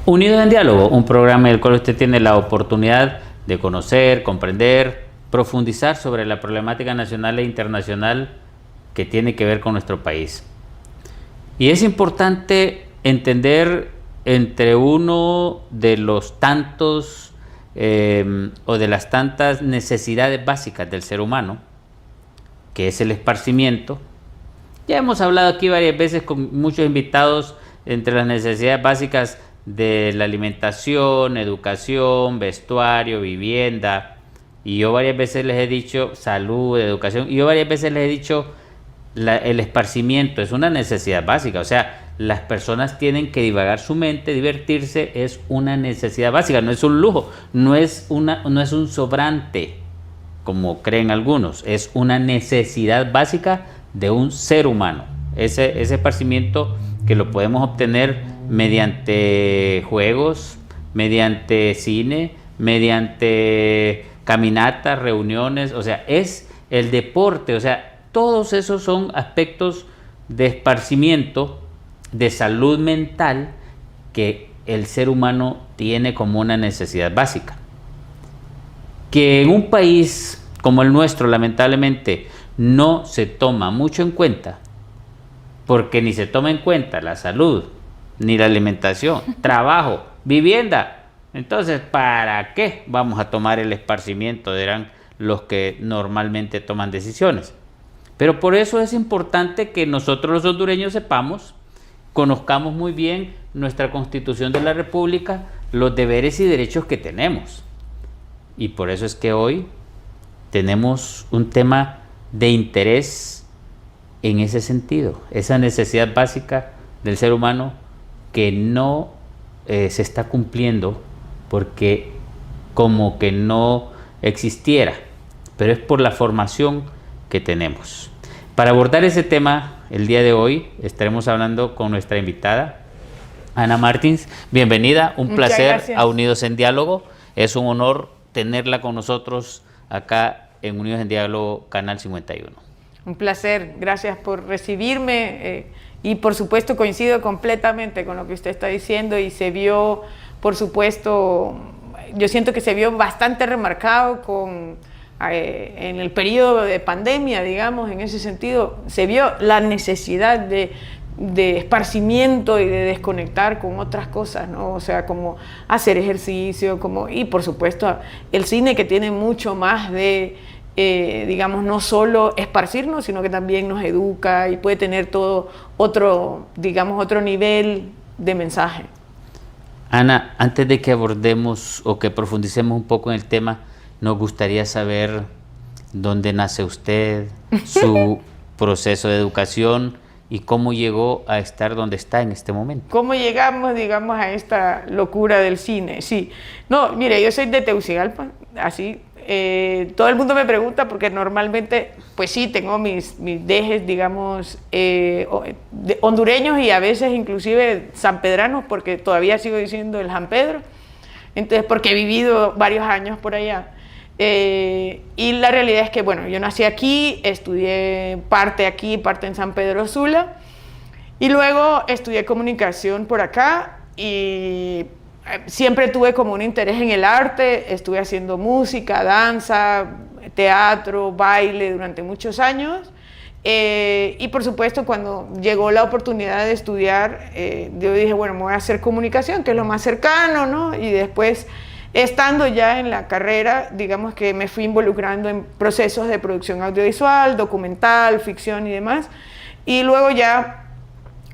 Unidos en Diálogo, un programa en el cual usted tiene la oportunidad de conocer, comprender, profundizar sobre la problemática nacional e internacional que tiene que ver con nuestro país. Y es importante entender entre uno de los tantos o de las tantas necesidades básicas del ser humano, que es el esparcimiento. Ya hemos hablado aquí varias veces con muchos invitados entre las necesidades básicas de la alimentación, educación, vestuario, vivienda, y yo varias veces les he dicho salud, educación, y yo varias veces les he dicho el esparcimiento es una necesidad básica, o sea, las personas tienen que divagar su mente, divertirse es una necesidad básica, no es un lujo, no es un sobrante, como creen algunos, es una necesidad básica de un ser humano. Ese esparcimiento que lo podemos obtener mediante juegos, mediante cine, mediante caminatas, reuniones, o sea, es el deporte, o sea, todos esos son aspectos de esparcimiento, de salud mental que el ser humano tiene como una necesidad básica. Que en un país como el nuestro, lamentablemente, no se toma mucho en cuenta, porque ni se toma en cuenta la salud, ni la alimentación, trabajo, vivienda. Entonces, ¿para qué vamos a tomar el esparcimiento? Dirán los que normalmente toman decisiones. Pero por eso es importante que nosotros los hondureños sepamos, conozcamos muy bien nuestra Constitución de la República, los deberes y derechos que tenemos. Y por eso es que hoy tenemos un tema de interés en ese sentido, esa necesidad básica del ser humano que no se está cumpliendo porque como que no existiera, pero es por la formación que tenemos. Para abordar ese tema, el día de hoy estaremos hablando con nuestra invitada, Ana Martins. Bienvenida, un placer a Unidos en Diálogo. Es un honor tenerla con nosotros acá en Unidos en Diálogo, Canal 51. Un placer, gracias por recibirme y por supuesto coincido completamente con lo que usted está diciendo y se vio, por supuesto, yo siento que se vio bastante remarcado en el periodo de pandemia, digamos, en ese sentido, se vio la necesidad de esparcimiento y de desconectar con otras cosas, ¿no? O sea, como hacer ejercicio, y por supuesto el cine que tiene mucho más de, digamos, no solo esparcirnos, sino que también nos educa y puede tener todo otro, digamos, otro nivel de mensaje. Ana, antes de que abordemos o que profundicemos un poco en el tema, nos gustaría saber dónde nace usted, su proceso de educación y cómo llegó a estar donde está en este momento. ¿Cómo llegamos, digamos, a esta locura del cine? Sí, no, mire, yo soy de Tegucigalpa, así, todo el mundo me pregunta porque normalmente, pues sí, tengo mis dejes, digamos, hondureños y a veces inclusive sanpedranos, porque todavía sigo diciendo el San Pedro, entonces porque he vivido varios años por allá. Y la realidad es que, bueno, yo nací aquí, estudié parte aquí, parte en San Pedro Sula, y luego estudié comunicación por acá y siempre tuve como un interés en el arte, estuve haciendo música, danza, teatro, baile durante muchos años. Y por supuesto cuando llegó la oportunidad de estudiar, yo dije, bueno, me voy a hacer comunicación, que es lo más cercano, ¿no? Y después, estando ya en la carrera, digamos que me fui involucrando en procesos de producción audiovisual, documental, ficción y demás. Y luego ya,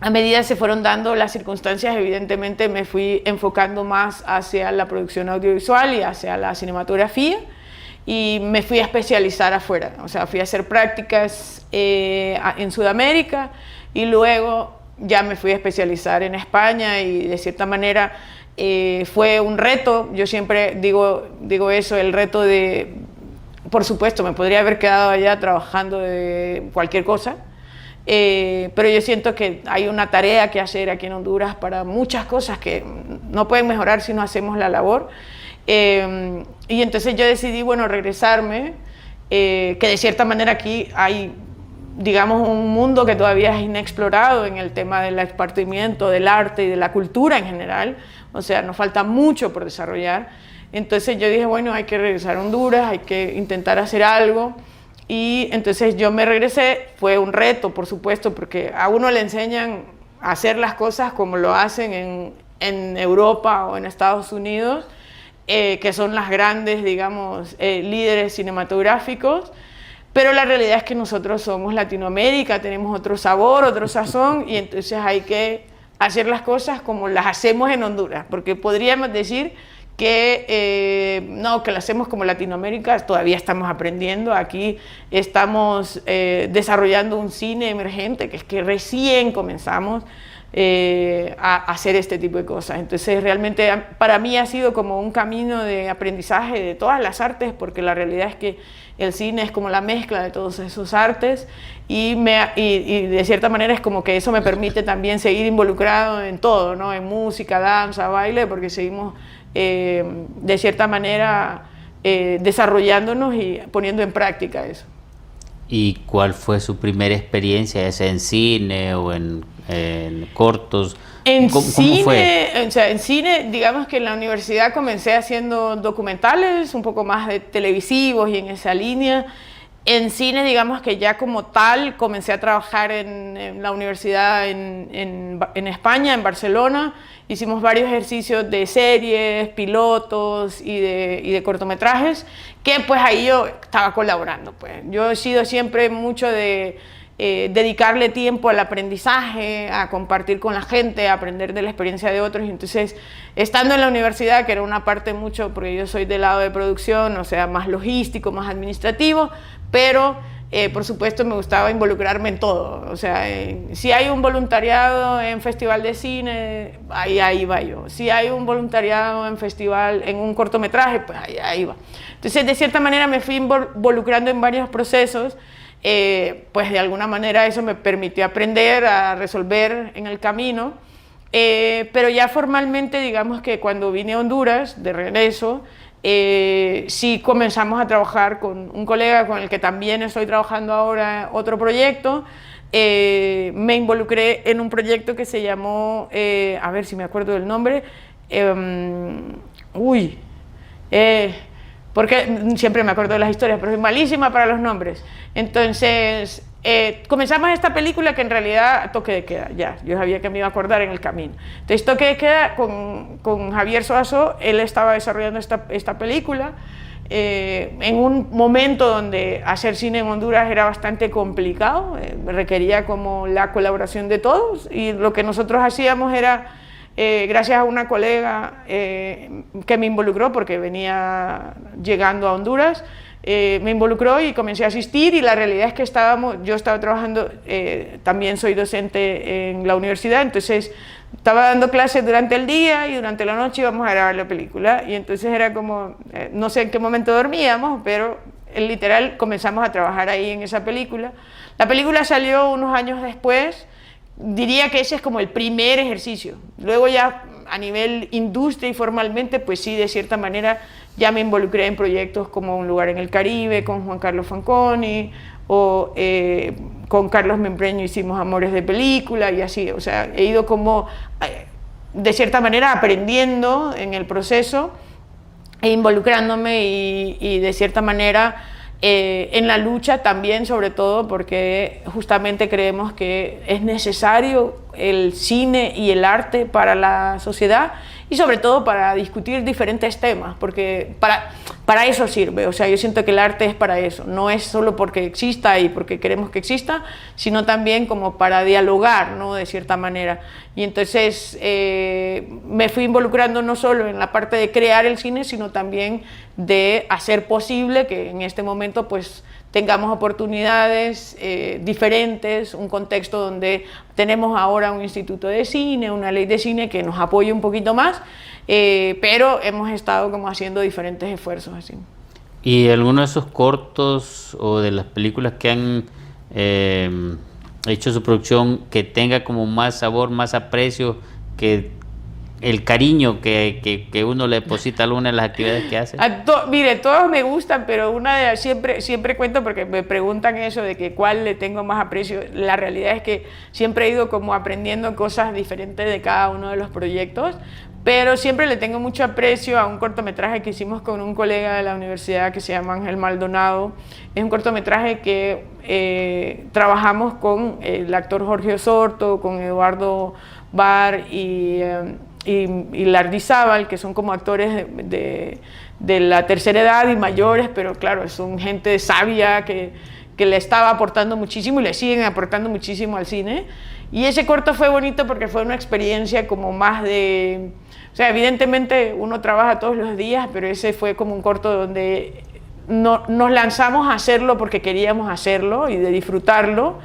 a medida se fueron dando las circunstancias, evidentemente me fui enfocando más hacia la producción audiovisual y hacia la cinematografía. Y me fui a especializar afuera, o sea, fui a hacer prácticas en Sudamérica y luego ya me fui a especializar en España y de cierta manera fue un reto. Yo siempre digo eso, el reto de, por supuesto, me podría haber quedado allá trabajando de cualquier cosa, pero yo siento que hay una tarea que hacer aquí en Honduras para muchas cosas que no pueden mejorar si no hacemos la labor. Y entonces yo decidí, bueno, regresarme, que de cierta manera aquí hay digamos, un mundo que todavía es inexplorado en el tema del esparcimiento, del arte y de la cultura en general. O sea, nos falta mucho por desarrollar. Entonces yo dije, bueno, hay que regresar a Honduras, hay que intentar hacer algo. Y entonces yo me regresé, fue un reto, por supuesto, porque a uno le enseñan a hacer las cosas como lo hacen en Europa o en Estados Unidos, que son las grandes, digamos, líderes cinematográficos, pero la realidad es que nosotros somos Latinoamérica, tenemos otro sabor, otro sazón, y entonces hay que hacer las cosas como las hacemos en Honduras, porque podríamos decir que no, que lo hacemos como Latinoamérica, todavía estamos aprendiendo, aquí estamos desarrollando un cine emergente, que es que recién comenzamos a hacer este tipo de cosas. Entonces realmente para mí ha sido como un camino de aprendizaje de todas las artes, porque la realidad es que el cine es como la mezcla de todos esos artes y de cierta manera es como que eso me permite también seguir involucrado en todo, ¿no? En música, danza, baile, porque seguimos de cierta manera desarrollándonos y poniendo en práctica eso. ¿Y cuál fue su primera experiencia, ya sea en cine o en cortos? ¿Cómo fue? O sea, en cine, digamos que en la universidad comencé haciendo documentales, un poco más de televisivos y en esa línea. En cine, digamos que ya como tal, comencé a trabajar en la universidad en España, en Barcelona. Hicimos varios ejercicios de series, pilotos y de cortometrajes, que pues ahí yo estaba colaborando. Pues. Yo he sido siempre mucho de dedicarle tiempo al aprendizaje, a compartir con la gente, a aprender de la experiencia de otros. Y entonces, estando en la universidad, que era una parte mucho, porque yo soy del lado de producción, o sea, más logístico, más administrativo, pero por supuesto me gustaba involucrarme en todo. O sea, si hay un voluntariado en festival de cine, ahí iba yo. Si hay un voluntariado en festival, en un cortometraje, pues ahí va. Entonces, de cierta manera me fui involucrando en varios procesos. Pues de alguna manera eso me permitió aprender a resolver en el camino, pero ya formalmente, digamos que cuando vine a Honduras de regreso, sí comenzamos a trabajar con un colega con el que también estoy trabajando ahora otro proyecto. Me involucré en un proyecto que se llamó, a ver si me acuerdo del nombre, porque siempre me acuerdo de las historias, pero soy malísima para los nombres. Entonces, comenzamos esta película que en realidad toque de queda, ya, yo sabía que me iba a acordar en el camino. Entonces, toque de queda con Javier Soazo, él estaba desarrollando esta película, en un momento donde hacer cine en Honduras era bastante complicado, requería como la colaboración de todos, y lo que nosotros hacíamos era, gracias a una colega que me involucró porque venía llegando a Honduras, me involucró y comencé a asistir, y la realidad es que yo estaba trabajando, también soy docente en la universidad, entonces estaba dando clases durante el día y durante la noche íbamos a grabar la película, y entonces era como, no sé en qué momento dormíamos, pero literal comenzamos a trabajar ahí en esa película. La película salió unos años después. Diría que ese es como el primer ejercicio. Luego ya a nivel industria y formalmente, pues sí, de cierta manera ya me involucré en proyectos como Un lugar en el Caribe, con Juan Carlos Fanconi, o con Carlos Membreño hicimos Amores de Película y así. O sea, he ido como, de cierta manera, aprendiendo en el proceso e involucrándome y de cierta manera en la lucha también, sobre todo porque justamente creemos que es necesario el cine y el arte para la sociedad y sobre todo para discutir diferentes temas, porque para eso sirve. O sea, yo siento que el arte es para eso, no es solo porque exista y porque queremos que exista, sino también como para dialogar, ¿no? De cierta manera. Y entonces me fui involucrando no solo en la parte de crear el cine, sino también de hacer posible que en este momento pues tengamos oportunidades diferentes, un contexto donde tenemos ahora un instituto de cine, una ley de cine que nos apoye un poquito más, pero hemos estado como haciendo diferentes esfuerzos así. ¿Y alguno de esos cortos o de las películas que han hecho su producción que tenga como más sabor, más aprecio, que el cariño que uno le deposita a alguna de las actividades que hace? Mire, todos me gustan, pero siempre cuento porque me preguntan eso de que cuál le tengo más aprecio. La realidad es que siempre he ido como aprendiendo cosas diferentes de cada uno de los proyectos, pero siempre le tengo mucho aprecio a un cortometraje que hicimos con un colega de la universidad que se llama Ángel Maldonado. Es un cortometraje que trabajamos con el actor Jorge Osorto, con Eduardo Bar y Lardizábal, que son como actores de la tercera edad y mayores, pero claro, son gente sabia que le estaba aportando muchísimo y le siguen aportando muchísimo al cine. Y ese corto fue bonito porque fue una experiencia como más de... O sea, evidentemente uno trabaja todos los días, pero ese fue como un corto donde nos lanzamos a hacerlo porque queríamos hacerlo y de disfrutarlo.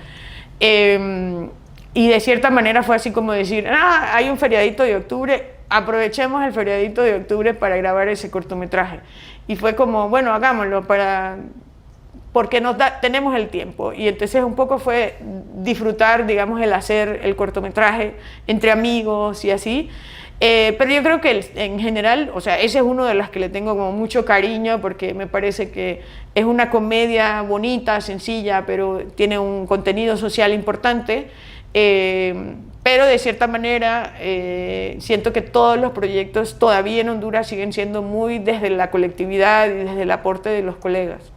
Y de cierta manera fue así como decir, hay un feriadito de octubre, aprovechemos el feriadito de octubre para grabar ese cortometraje. Y fue como, bueno, hagámoslo porque tenemos el tiempo. Y entonces un poco fue disfrutar, digamos, el hacer el cortometraje entre amigos y así. Pero yo creo que en general, o sea, ese es uno de los que le tengo como mucho cariño porque me parece que es una comedia bonita, sencilla, pero tiene un contenido social importante. Pero de cierta manera siento que todos los proyectos todavía en Honduras siguen siendo muy desde la colectividad y desde el aporte de los colegas.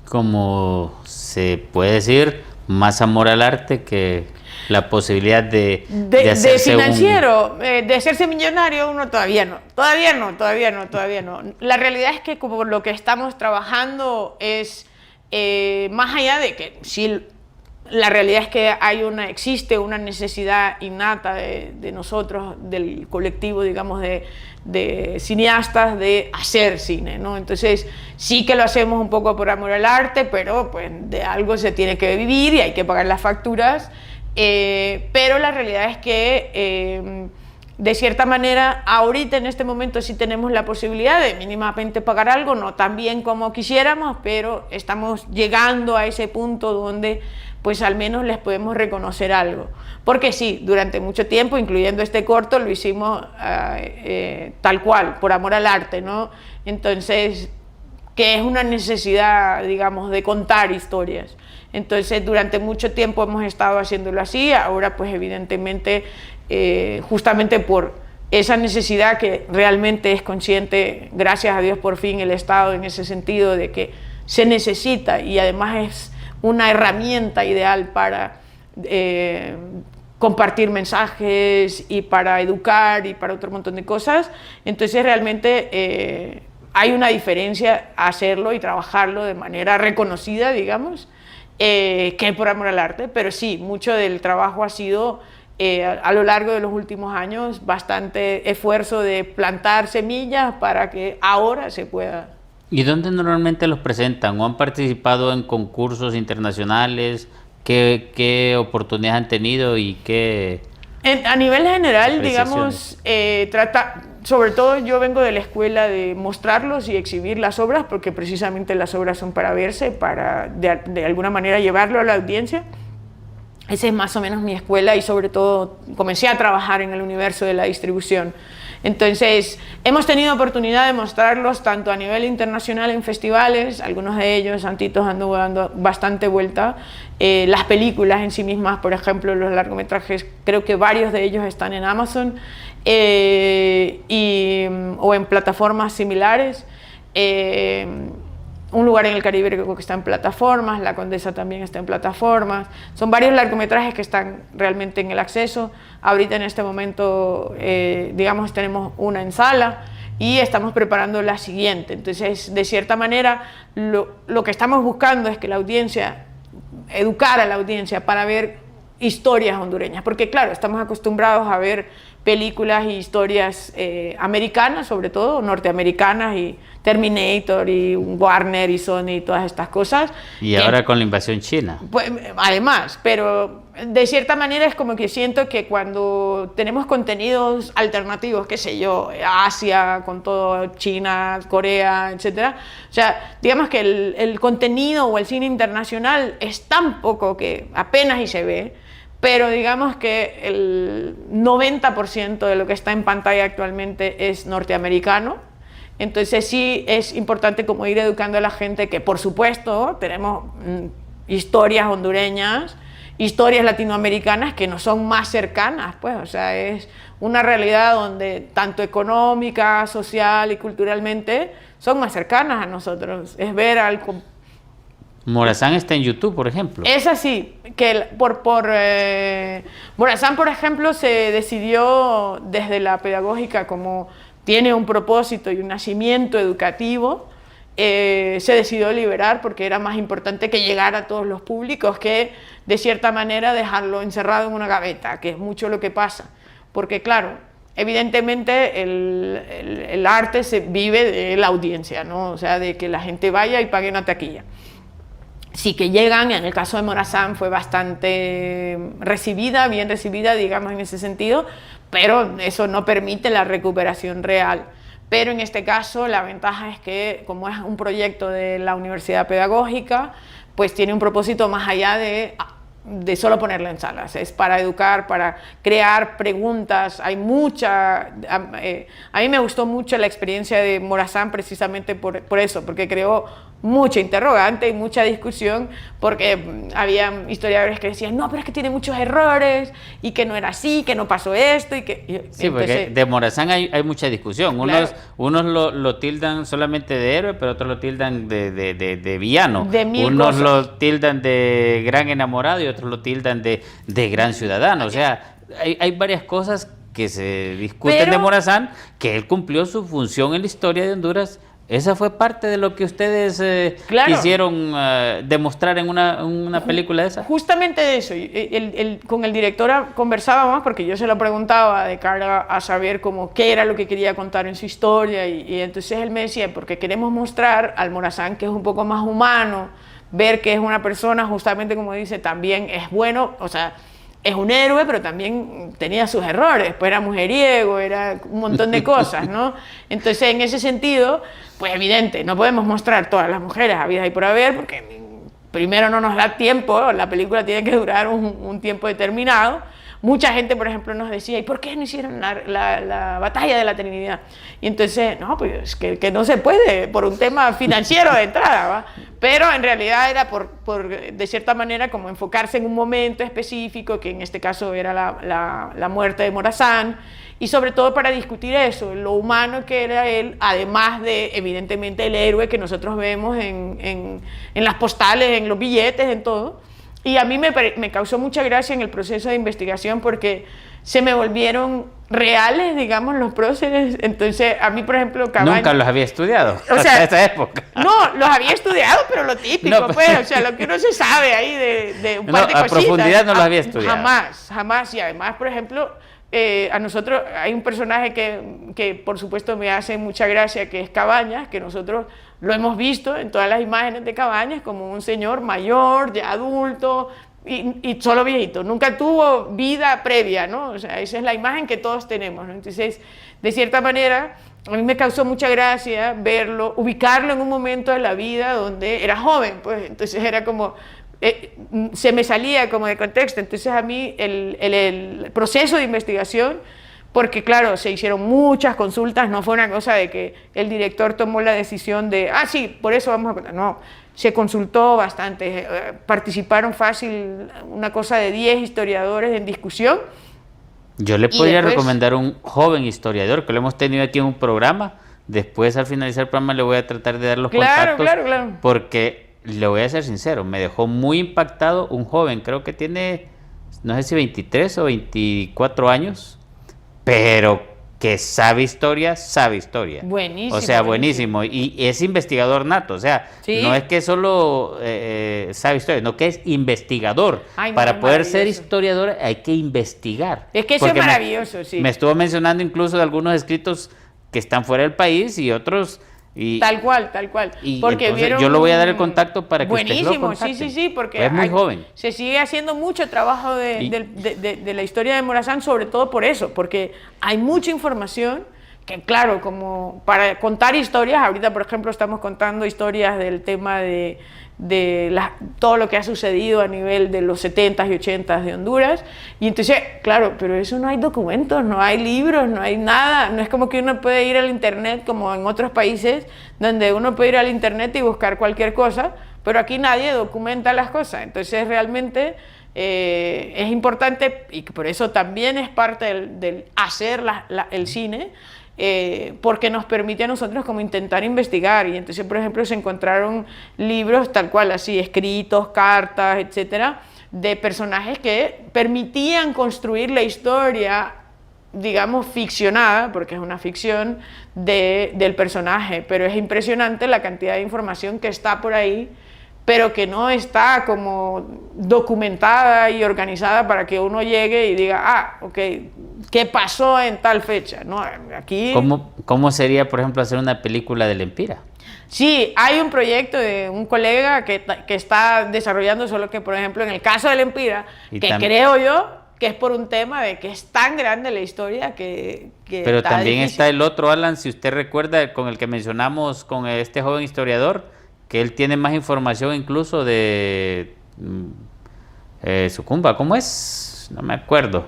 Como se puede decir, más amor al arte que la posibilidad de hacerse financiero, de hacerse millonario, uno todavía no. La realidad es que como lo que estamos trabajando es más allá de que sí, la realidad es que existe una necesidad innata de nosotros, del colectivo, digamos, de cineastas, de hacer cine, ¿no? Entonces, sí que lo hacemos un poco por amor al arte, pero pues de algo se tiene que vivir y hay que pagar las facturas. Pero la realidad es que, de cierta manera, ahorita en este momento sí tenemos la posibilidad de mínimamente pagar algo, no tan bien como quisiéramos, pero estamos llegando a ese punto donde pues al menos les podemos reconocer algo. Porque sí, durante mucho tiempo, incluyendo este corto, lo hicimos tal cual, por amor al arte, ¿no? Entonces, que es una necesidad, digamos, de contar historias. Entonces, durante mucho tiempo hemos estado haciéndolo así, ahora pues evidentemente, justamente por esa necesidad que realmente es consciente, gracias a Dios por fin el Estado en ese sentido de que se necesita y además es una herramienta ideal para compartir mensajes y para educar y para otro montón de cosas. Entonces realmente hay una diferencia hacerlo y trabajarlo de manera reconocida, digamos, que por amor al arte, pero sí, mucho del trabajo ha sido a lo largo de los últimos años bastante esfuerzo de plantar semillas para que ahora se pueda. ¿Y dónde normalmente los presentan? ¿O han participado en concursos internacionales? ¿Qué oportunidades han tenido y qué? A nivel general, digamos, sobre todo yo vengo de la escuela de mostrarlos y exhibir las obras, porque precisamente las obras son para verse, para de alguna manera llevarlo a la audiencia. Esa es más o menos mi escuela y sobre todo comencé a trabajar en el universo de la distribución. Entonces, hemos tenido oportunidad de mostrarlos tanto a nivel internacional en festivales, algunos de ellos, Santitos anduvo dando bastante vuelta, las películas en sí mismas, por ejemplo, los largometrajes, creo que varios de ellos están en Amazon o en plataformas similares. Un lugar en el Caribe creo que está en plataformas, La Condesa también está en plataformas. Son varios largometrajes que están realmente en el acceso. Ahorita en este momento, digamos, tenemos una en sala y estamos preparando la siguiente. Entonces, de cierta manera, lo que estamos buscando es que la audiencia, educar a la audiencia para ver historias hondureñas. Porque claro, estamos acostumbrados a ver películas y historias americanas, sobre todo, norteamericanas, y Terminator y Warner y Sony y todas estas cosas. Y ahora con la invasión china. Pues, además, pero de cierta manera es como que siento que cuando tenemos contenidos alternativos, qué sé yo, Asia, con todo, China, Corea, etcétera, o sea, digamos que el contenido o el cine internacional es tan poco que apenas y se ve, pero digamos que el 90% de lo que está en pantalla actualmente es norteamericano. Entonces sí es importante como ir educando a la gente que, por supuesto, tenemos historias hondureñas, historias latinoamericanas que nos son más cercanas, pues, o sea, es una realidad donde tanto económica, social y culturalmente son más cercanas a nosotros. Es ver algo. Morazán está en YouTube, por ejemplo. Es así, que Morazán, por ejemplo, se decidió desde la pedagógica, como tiene un propósito y un nacimiento educativo, se decidió liberar porque era más importante que llegar a todos los públicos que, de cierta manera, dejarlo encerrado en una gaveta, que es mucho lo que pasa. Porque, claro, evidentemente el arte se vive de la audiencia, ¿no? O sea, de que la gente vaya y pague una taquilla. Sí que llegan, en el caso de Morazán fue bastante recibida, bien recibida, digamos, en ese sentido, pero eso no permite la recuperación real. Pero en este caso la ventaja es que, como es un proyecto de la Universidad Pedagógica, pues tiene un propósito más allá de solo ponerlo en salas, es para educar, para crear preguntas. Hay mucha, a mí me gustó mucho la experiencia de Morazán precisamente por eso, porque creó mucha interrogante y mucha discusión, porque había historiadores que decían, no, pero es que tiene muchos errores, y que no era así, que no pasó esto, y que... Sí, porque de Morazán hay mucha discusión. Claro. Unos lo tildan solamente de héroe, pero otros lo tildan de villano. De mil unos cosas. lo tildan de gran enamorado y otros lo tildan de gran ciudadano. O sea, hay varias cosas que se discuten de Morazán, que él cumplió su función en la historia de Honduras. Esa fue parte de lo que ustedes claro, quisieron demostrar en una película de esa. Justamente de eso. Con el director conversábamos, porque yo se lo preguntaba de cara a saber como qué era lo que quería contar en su historia, y entonces él me decía, porque queremos mostrar al Morazán que es un poco más humano, ver que es una persona, justamente como dice, también es bueno, o sea, es un héroe, pero también tenía sus errores, pues era mujeriego, era un montón de cosas, ¿no? Entonces, en ese sentido, pues evidente, no podemos mostrar todas las mujeres habidas y por haber, porque primero no nos da tiempo, la película tiene que durar un tiempo determinado. Mucha gente, por ejemplo, nos decía, ¿y por qué no hicieron la batalla de la Trinidad? Y entonces, no, pues que no se puede, por un tema financiero de entrada, ¿va? Pero en realidad era de cierta manera, como enfocarse en un momento específico, que en este caso era la muerte de Morazán, y sobre todo para discutir eso, lo humano que era él, además de, evidentemente, el héroe que nosotros vemos en las postales, en los billetes, en todo. Y a mí me causó mucha gracia en el proceso de investigación, porque se me volvieron reales, digamos, los próceres. Entonces, a mí, por ejemplo, Cabañas... Nunca los había estudiado, o sea, hasta esa época. No, los había estudiado, pero lo típico, no, pues, o sea, lo que uno se sabe ahí de un par de cositas. A profundidad no los había estudiado. Jamás. Y además, por ejemplo, a nosotros hay un personaje que por supuesto me hace mucha gracia, que es Cabañas, que nosotros lo hemos visto en todas las imágenes de Cabañas como un señor mayor, ya adulto, y solo viejito, nunca tuvo vida previa, ¿no? O sea, esa es la imagen que todos tenemos, ¿no? Entonces, de cierta manera, a mí me causó mucha gracia verlo, ubicarlo en un momento de la vida donde era joven, pues, entonces era como... se me salía como de contexto. Entonces a mí el proceso de investigación, porque claro, se hicieron muchas consultas, no fue una cosa de que el director tomó la decisión de, sí, por eso vamos a contar, no, se consultó bastante, participaron fácil una cosa de 10 historiadores en discusión. Yo le podría recomendar un joven historiador que lo hemos tenido aquí en un programa. Después, al finalizar el programa, le voy a tratar de dar los contactos, claro. Porque le voy a ser sincero, me dejó muy impactado un joven, creo que tiene, no sé si 23 o 24 años, pero que sabe historia. Buenísimo. O sea, buenísimo. Y es investigador nato, o sea, ¿sí? No es que solo sabe historia, no, que es investigador. Para poder ser historiador hay que investigar. Es que eso es maravilloso, sí. Me estuvo mencionando incluso de algunos escritos que están fuera del país y otros... tal cual. Y porque yo le voy a dar el contacto para que usted lo contacte. Sí, porque es muy joven. Se sigue haciendo mucho trabajo de la historia de Morazán, sobre todo por eso, porque hay mucha información que, claro, como para contar historias, ahorita por ejemplo estamos contando historias del tema de todo lo que ha sucedido a nivel de los 70s y 80s de Honduras. Y entonces, claro, pero eso no hay documentos, no hay libros, no hay nada. No es como que uno puede ir al internet como en otros países, donde uno puede ir al internet y buscar cualquier cosa, pero aquí nadie documenta las cosas. Entonces realmente es importante, y por eso también es parte del hacer el cine, porque nos permite a nosotros como intentar investigar. Y entonces, por ejemplo, se encontraron libros tal cual, así, escritos, cartas, etcétera, de personajes que permitían construir la historia, digamos, ficcionada, porque es una ficción del personaje, pero es impresionante la cantidad de información que está por ahí, pero que no está como documentada y organizada para que uno llegue y diga, ah, ok, ¿qué pasó en tal fecha? ¿No? Aquí... ¿Cómo sería, por ejemplo, hacer una película del Empira? Sí, hay un proyecto de un colega que está desarrollando, solo que, por ejemplo, en el caso del Empira, que creo yo que es por un tema de que es tan grande la historia que pero también difícil. Está el otro, Alan, si usted recuerda, con el que mencionamos, con este joven historiador, que él tiene más información incluso de Sucumba, ¿cómo es? No me acuerdo.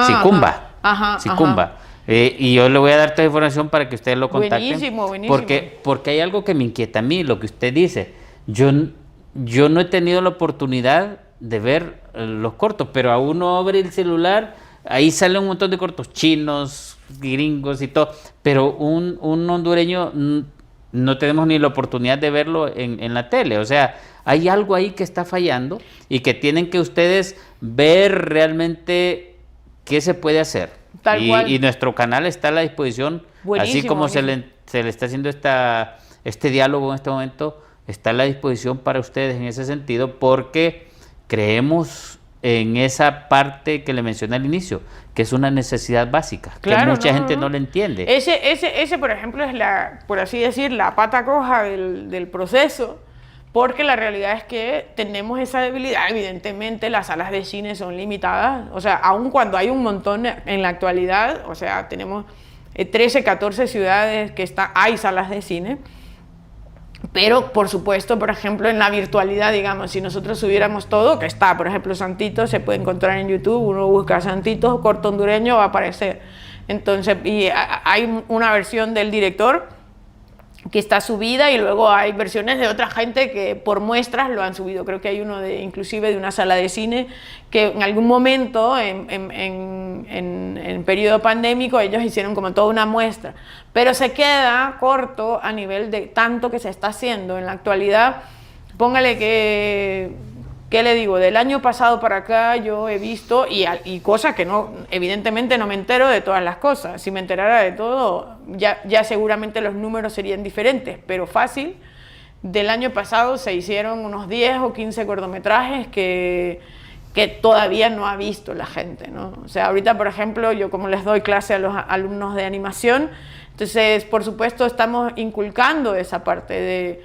Sicumba. Sicumba. Y yo le voy a dar toda información para que ustedes lo contacten. Buenísimo, buenísimo. Porque hay algo que me inquieta a mí, lo que usted dice. Yo no he tenido la oportunidad de ver los cortos, pero a uno abre el celular, ahí salen un montón de cortos chinos, gringos y todo, pero un hondureño no tenemos ni la oportunidad de verlo en la tele. O sea, hay algo ahí que está fallando y que tienen que ustedes ver realmente qué se puede hacer. Y nuestro canal está a la disposición, buenísimo, así como se le está haciendo este diálogo en este momento, está a la disposición para ustedes en ese sentido, porque creemos en esa parte que le mencioné al inicio, que es una necesidad básica, claro, que mucha gente no le entiende. Ese, por ejemplo, es por así decir, la pata coja del proceso, porque la realidad es que tenemos esa debilidad. Evidentemente las salas de cine son limitadas, o sea, aun cuando hay un montón en la actualidad, o sea, tenemos 13, 14 ciudades que hay salas de cine, pero por supuesto, por ejemplo, en la virtualidad, digamos, si nosotros subiéramos todo, que está, por ejemplo, Santitos, se puede encontrar en YouTube, uno busca Santitos, corto hondureño, va a aparecer. Entonces, y hay una versión del director que está subida, y luego hay versiones de otra gente que por muestras lo han subido. Creo que hay uno inclusive de una sala de cine que en algún momento en periodo pandémico ellos hicieron como toda una muestra, pero se queda corto a nivel de tanto que se está haciendo en la actualidad. Póngale que, ¿qué le digo? Del año pasado para acá yo he visto, y cosas que no, evidentemente no me entero de todas las cosas. Si me enterara de todo, ya seguramente los números serían diferentes, pero fácil, del año pasado se hicieron unos 10 o 15 cortometrajes que todavía no ha visto la gente, ¿no? O sea, ahorita, por ejemplo, yo como les doy clase a los alumnos de animación, entonces, por supuesto, estamos inculcando esa parte de,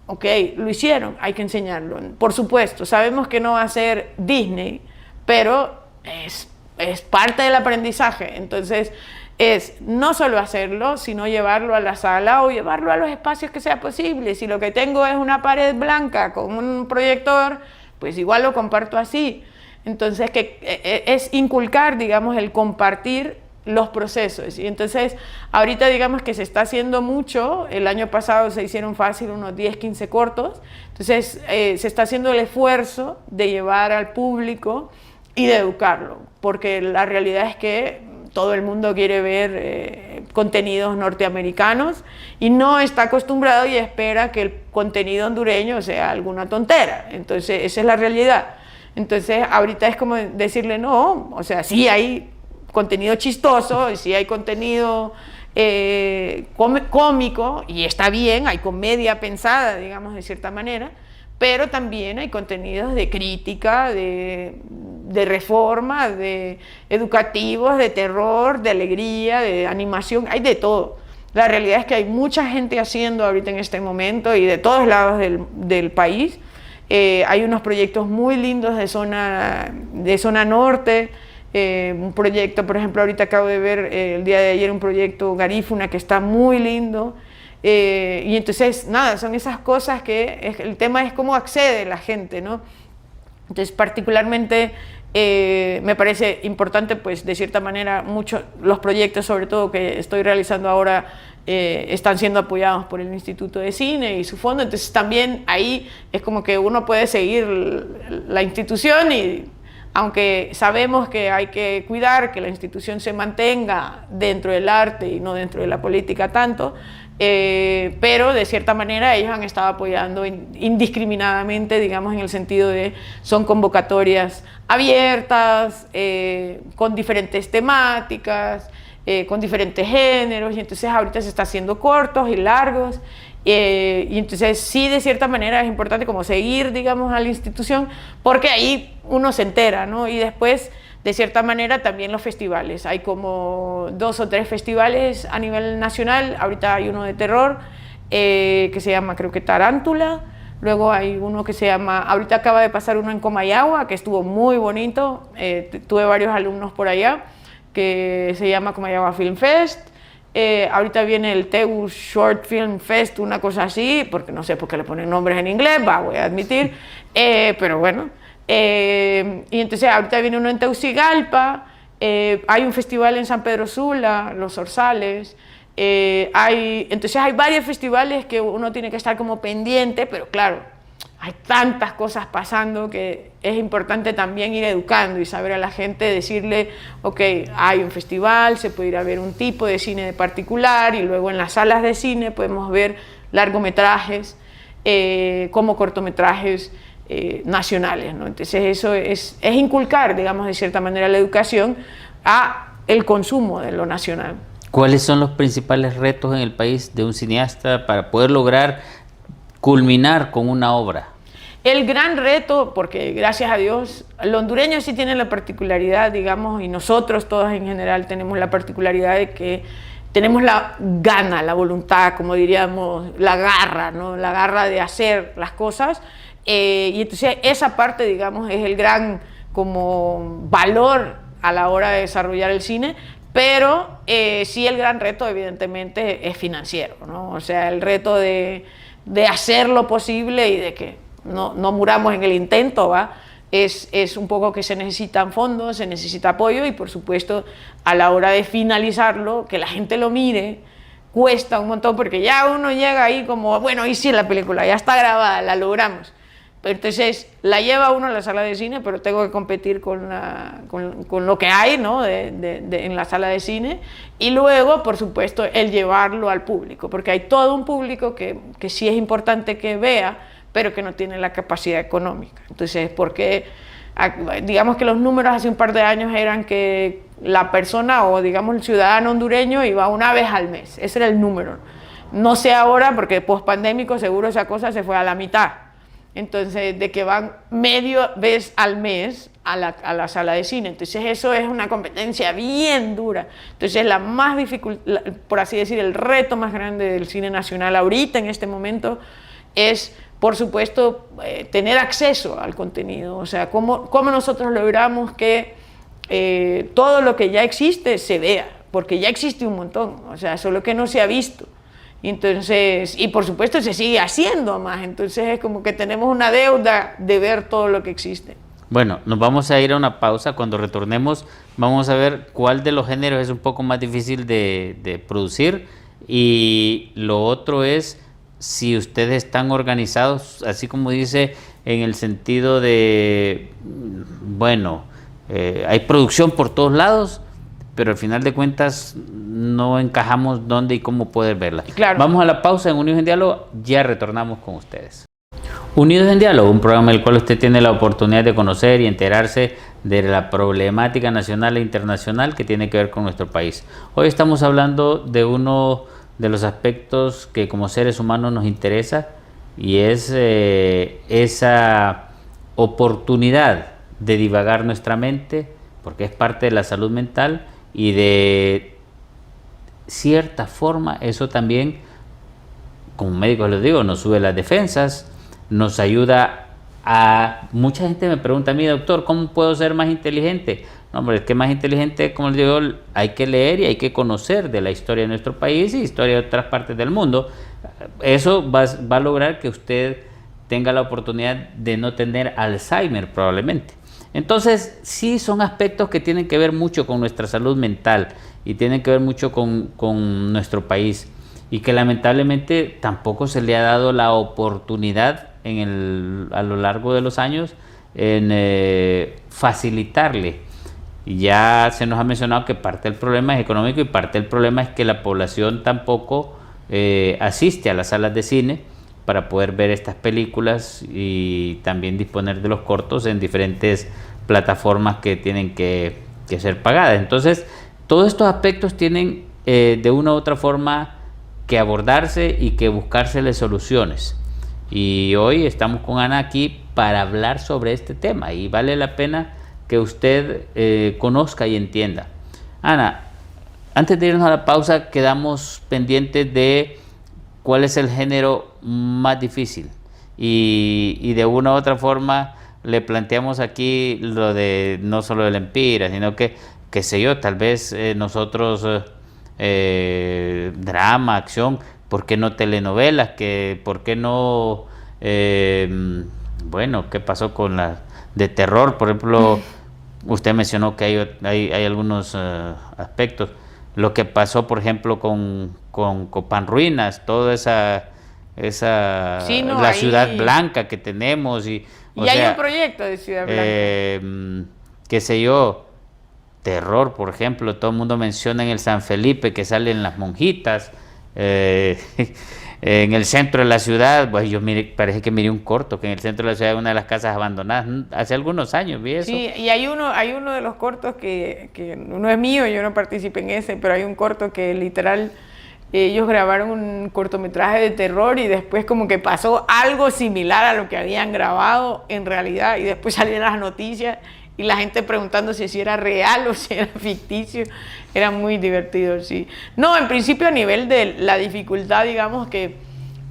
ok, lo hicieron, hay que enseñarlo. Por supuesto, sabemos que no va a ser Disney, pero es parte del aprendizaje. Entonces, es no solo hacerlo, sino llevarlo a la sala o llevarlo a los espacios que sea posible. Si lo que tengo es una pared blanca con un proyector, pues igual lo comparto así. Entonces, que es inculcar, digamos, el compartir los procesos. Y entonces, ahorita digamos que se está haciendo mucho. El año pasado se hicieron fácil unos 10, 15 cortos. Entonces, se está haciendo el esfuerzo de llevar al público y de educarlo, porque la realidad es que todo el mundo quiere ver contenidos norteamericanos y no está acostumbrado y espera que el contenido hondureño sea alguna tontera. Entonces, esa es la realidad. Entonces, ahorita es como decirle no, o sea, sí hay contenido chistoso, y sí hay contenido cómico, y está bien, hay comedia pensada, digamos, de cierta manera, pero también hay contenidos de crítica, de reforma, de educativos, de terror, de alegría, de animación, hay de todo. La realidad es que hay mucha gente haciendo ahorita en este momento, y de todos lados del país. Hay unos proyectos muy lindos de zona norte, un proyecto, por ejemplo, ahorita acabo de ver el día de ayer un proyecto Garífuna que está muy lindo. Y entonces, nada, son esas cosas que el tema es cómo accede la gente, ¿no? Entonces, particularmente me parece importante, pues de cierta manera, muchos los proyectos, sobre todo que estoy realizando ahora, están siendo apoyados por el Instituto de Cine y su fondo. Entonces, también ahí es como que uno puede seguir la institución y aunque sabemos que hay que cuidar que la institución se mantenga dentro del arte y no dentro de la política tanto, pero de cierta manera ellos han estado apoyando indiscriminadamente, digamos, en el sentido de son convocatorias abiertas, con diferentes temáticas, con diferentes géneros, y entonces ahorita se está haciendo cortos y largos, y entonces sí, de cierta manera es importante como seguir, digamos, a la institución, porque ahí uno se entera, ¿no? Y después, de cierta manera, también los festivales. Hay como 2 o 3 festivales a nivel nacional. Ahorita hay uno de terror que se llama, creo que Tarántula. Luego hay uno que se llama, ahorita acaba de pasar uno en Comayagua, que estuvo muy bonito. Tuve varios alumnos por allá, que se llama Comayagua Film Fest. Ahorita viene el TEU Short Film Fest, una cosa así, porque no sé por qué le ponen nombres en inglés, voy a admitir, pero bueno. Y entonces ahorita viene uno en Tegucigalpa, hay un festival en San Pedro Sula, Los Zorzales, entonces hay varios festivales que uno tiene que estar como pendiente, pero claro, hay tantas cosas pasando que es importante también ir educando y saber a la gente, decirle, ok, hay un festival, se puede ir a ver un tipo de cine de particular, y luego en las salas de cine podemos ver largometrajes como cortometrajes nacionales, ¿no? Entonces eso es inculcar, digamos, de cierta manera la educación a el consumo de lo nacional. ¿Cuáles son los principales retos en el país de un cineasta para poder lograr culminar con una obra? El gran reto, porque gracias a Dios, el hondureño sí tiene la particularidad, digamos, y nosotros todos en general tenemos la particularidad de que tenemos la gana, la voluntad, como diríamos, la garra, ¿no? La garra de hacer las cosas. Y entonces esa parte, digamos, es el gran como valor a la hora de desarrollar el cine, pero sí el gran reto evidentemente es financiero, ¿no? O sea, el reto de hacer lo posible y de que no muramos en el intento, ¿va? Es un poco que se necesitan fondos, se necesita apoyo, y por supuesto a la hora de finalizarlo, que la gente lo mire, cuesta un montón, porque ya uno llega ahí como, bueno, y sí, la película ya está grabada, la logramos. Entonces la lleva uno a la sala de cine, pero tengo que competir con lo que hay, ¿no? En la sala de cine, y luego, por supuesto, el llevarlo al público, porque hay todo un público que sí es importante que vea, pero que no tiene la capacidad económica. Entonces, porque digamos que los números hace un par de años eran que la persona, o digamos el ciudadano hondureño, iba una vez al mes, ese era el número. No sé ahora, porque post-pandémico seguro esa cosa se fue a la mitad. Entonces, de que van medio vez al mes a la sala de cine. Entonces eso es una competencia bien dura. Entonces la más difícil, por así decir, el reto más grande del cine nacional ahorita en este momento es, por supuesto, tener acceso al contenido. O sea, cómo nosotros logramos que todo lo que ya existe se vea, porque ya existe un montón, o sea, solo que no se ha visto. Entonces, y por supuesto se sigue haciendo más, entonces es como que tenemos una deuda de ver todo lo que existe. Bueno, nos vamos a ir a una pausa. Cuando retornemos vamos a ver cuál de los géneros es un poco más difícil de producir, y lo otro es si ustedes están organizados, así como dice, en el sentido de, bueno, hay producción por todos lados, pero al final de cuentas no encajamos dónde y cómo poder verla. Claro. Vamos a la pausa en Unidos en Diálogo, ya retornamos con ustedes. Unidos en Diálogo, un programa en el cual usted tiene la oportunidad de conocer y enterarse de la problemática nacional e internacional que tiene que ver con nuestro país. Hoy estamos hablando de uno de los aspectos que como seres humanos nos interesa, y es esa oportunidad de divagar nuestra mente, porque es parte de la salud mental, y de cierta forma eso también, como médicos les digo, nos sube las defensas, nos ayuda a... Mucha gente me pregunta a mí, doctor, ¿cómo puedo ser más inteligente? No, hombre, es que más inteligente, como les digo, hay que leer y hay que conocer de la historia de nuestro país y historia de otras partes del mundo. Eso va a lograr que usted tenga la oportunidad de no tener Alzheimer probablemente. Entonces, sí son aspectos que tienen que ver mucho con nuestra salud mental y tienen que ver mucho con nuestro país, y que lamentablemente tampoco se le ha dado la oportunidad a lo largo de los años en facilitarle. Y ya se nos ha mencionado que parte del problema es económico y parte del problema es que la población tampoco asiste a las salas de cine para poder ver estas películas y también disponer de los cortos en diferentes plataformas que tienen que ser pagadas. Entonces, todos estos aspectos tienen de una u otra forma que abordarse y que buscárseles soluciones. Y hoy estamos con Ana aquí para hablar sobre este tema y vale la pena que usted conozca y entienda. Ana, antes de irnos a la pausa, quedamos pendientes de cuál es el género más difícil y de una u otra forma le planteamos aquí lo de no solo el Empira, sino que, qué sé yo, tal vez nosotros drama, acción, ¿por qué no telenovelas? ¿Por qué no, bueno, qué pasó con las de terror? Por ejemplo, usted mencionó que hay algunos aspectos. Lo que pasó, por ejemplo, con Copán Ruinas, toda esa Sí, no, la ahí... Ciudad Blanca que tenemos. Y hay un proyecto de Ciudad Blanca. Qué sé yo, terror, por ejemplo, todo el mundo menciona en el San Felipe que salen las monjitas. En el centro de la ciudad, pues parece que miré un corto que en el centro de la ciudad hay una de las casas abandonadas hace algunos años, vi eso. Sí, y hay uno de los cortos que no es mío, yo no participé en ese, pero hay un corto que literal ellos grabaron un cortometraje de terror y después como que pasó algo similar a lo que habían grabado en realidad, y después salían las noticias y la gente preguntándose si era real o si era ficticio. Era muy divertido, sí. No, en principio a nivel de la dificultad, digamos que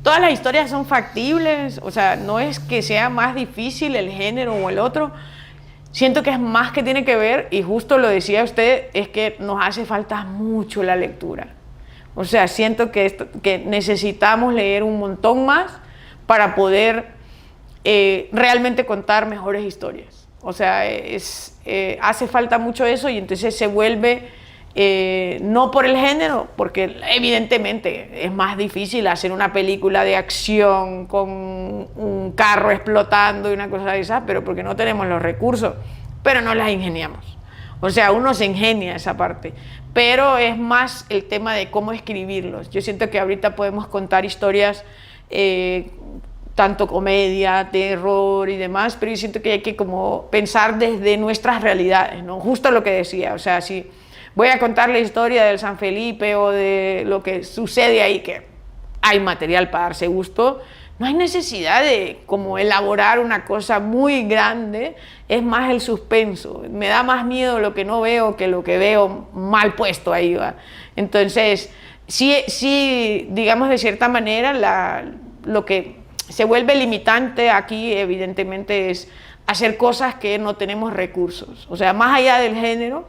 todas las historias son factibles, o sea, no es que sea más difícil el género o el otro. Siento que es más que tiene que ver, y justo lo decía usted, es que nos hace falta mucho la lectura. O sea, siento que necesitamos leer un montón más para poder realmente contar mejores historias. O sea, hace falta mucho eso, y entonces se vuelve, no por el género, porque evidentemente es más difícil hacer una película de acción con un carro explotando y una cosa de esa, pero porque no tenemos los recursos, pero no las ingeniamos. O sea, uno se ingenia esa parte, pero es más el tema de cómo escribirlos. Yo siento que ahorita podemos contar historias tanto comedia, terror y demás, pero yo siento que hay que como pensar desde nuestras realidades, ¿no? Justo lo que decía, o sea, si voy a contar la historia del San Felipe o de lo que sucede ahí, que hay material para darse gusto, no hay necesidad de como elaborar una cosa muy grande, es más el suspenso, me da más miedo lo que no veo que lo que veo mal puesto ahí, ¿va? Entonces, sí, digamos de cierta manera, lo que se vuelve limitante aquí evidentemente es hacer cosas que no tenemos recursos. O sea, más allá del género,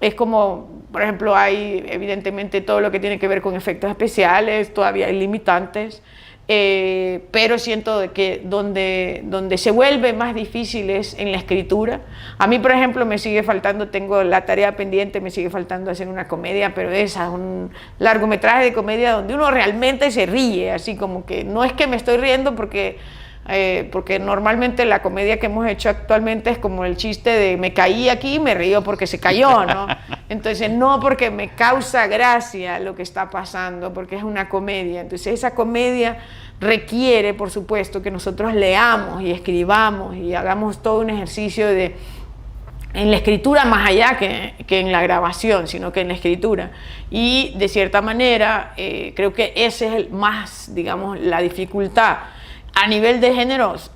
es como, por ejemplo, hay evidentemente todo lo que tiene que ver con efectos especiales, todavía hay limitantes, pero siento de que donde se vuelve más difícil es en la escritura. A mí, por ejemplo, me sigue faltando, tengo la tarea pendiente, me sigue faltando hacer una comedia, pero un largometraje de comedia donde uno realmente se ríe, así como que no es que me estoy riendo porque normalmente la comedia que hemos hecho actualmente es como el chiste de me caí aquí y me río porque se cayó, ¿no? Entonces no porque me causa gracia lo que está pasando, porque es una comedia. Entonces esa comedia requiere, por supuesto, que nosotros leamos y escribamos y hagamos todo un ejercicio en la escritura, más allá que en la grabación, sino que en la escritura. Y de cierta manera creo que ese es el más, digamos, la dificultad. A nivel de géneros,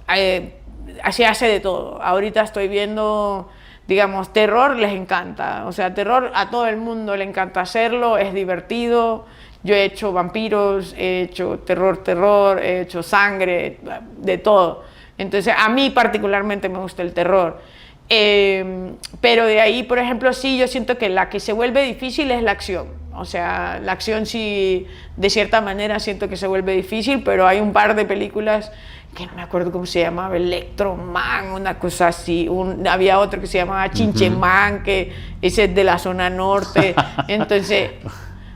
así hace de todo. Ahorita estoy viendo, digamos, terror, les encanta. O sea, terror a todo el mundo le encanta hacerlo, es divertido. Yo he hecho vampiros, he hecho terror, he hecho sangre, de todo. Entonces, a mí particularmente me gusta el terror. Pero de ahí, por ejemplo, sí, yo siento que la que se vuelve difícil es la acción. O sea, la acción sí, de cierta manera siento que se vuelve difícil, pero hay un par de películas que no me acuerdo cómo se llamaba, Electroman, una cosa así. Había otro que se llamaba Chincheman, que ese es de la zona norte. Entonces,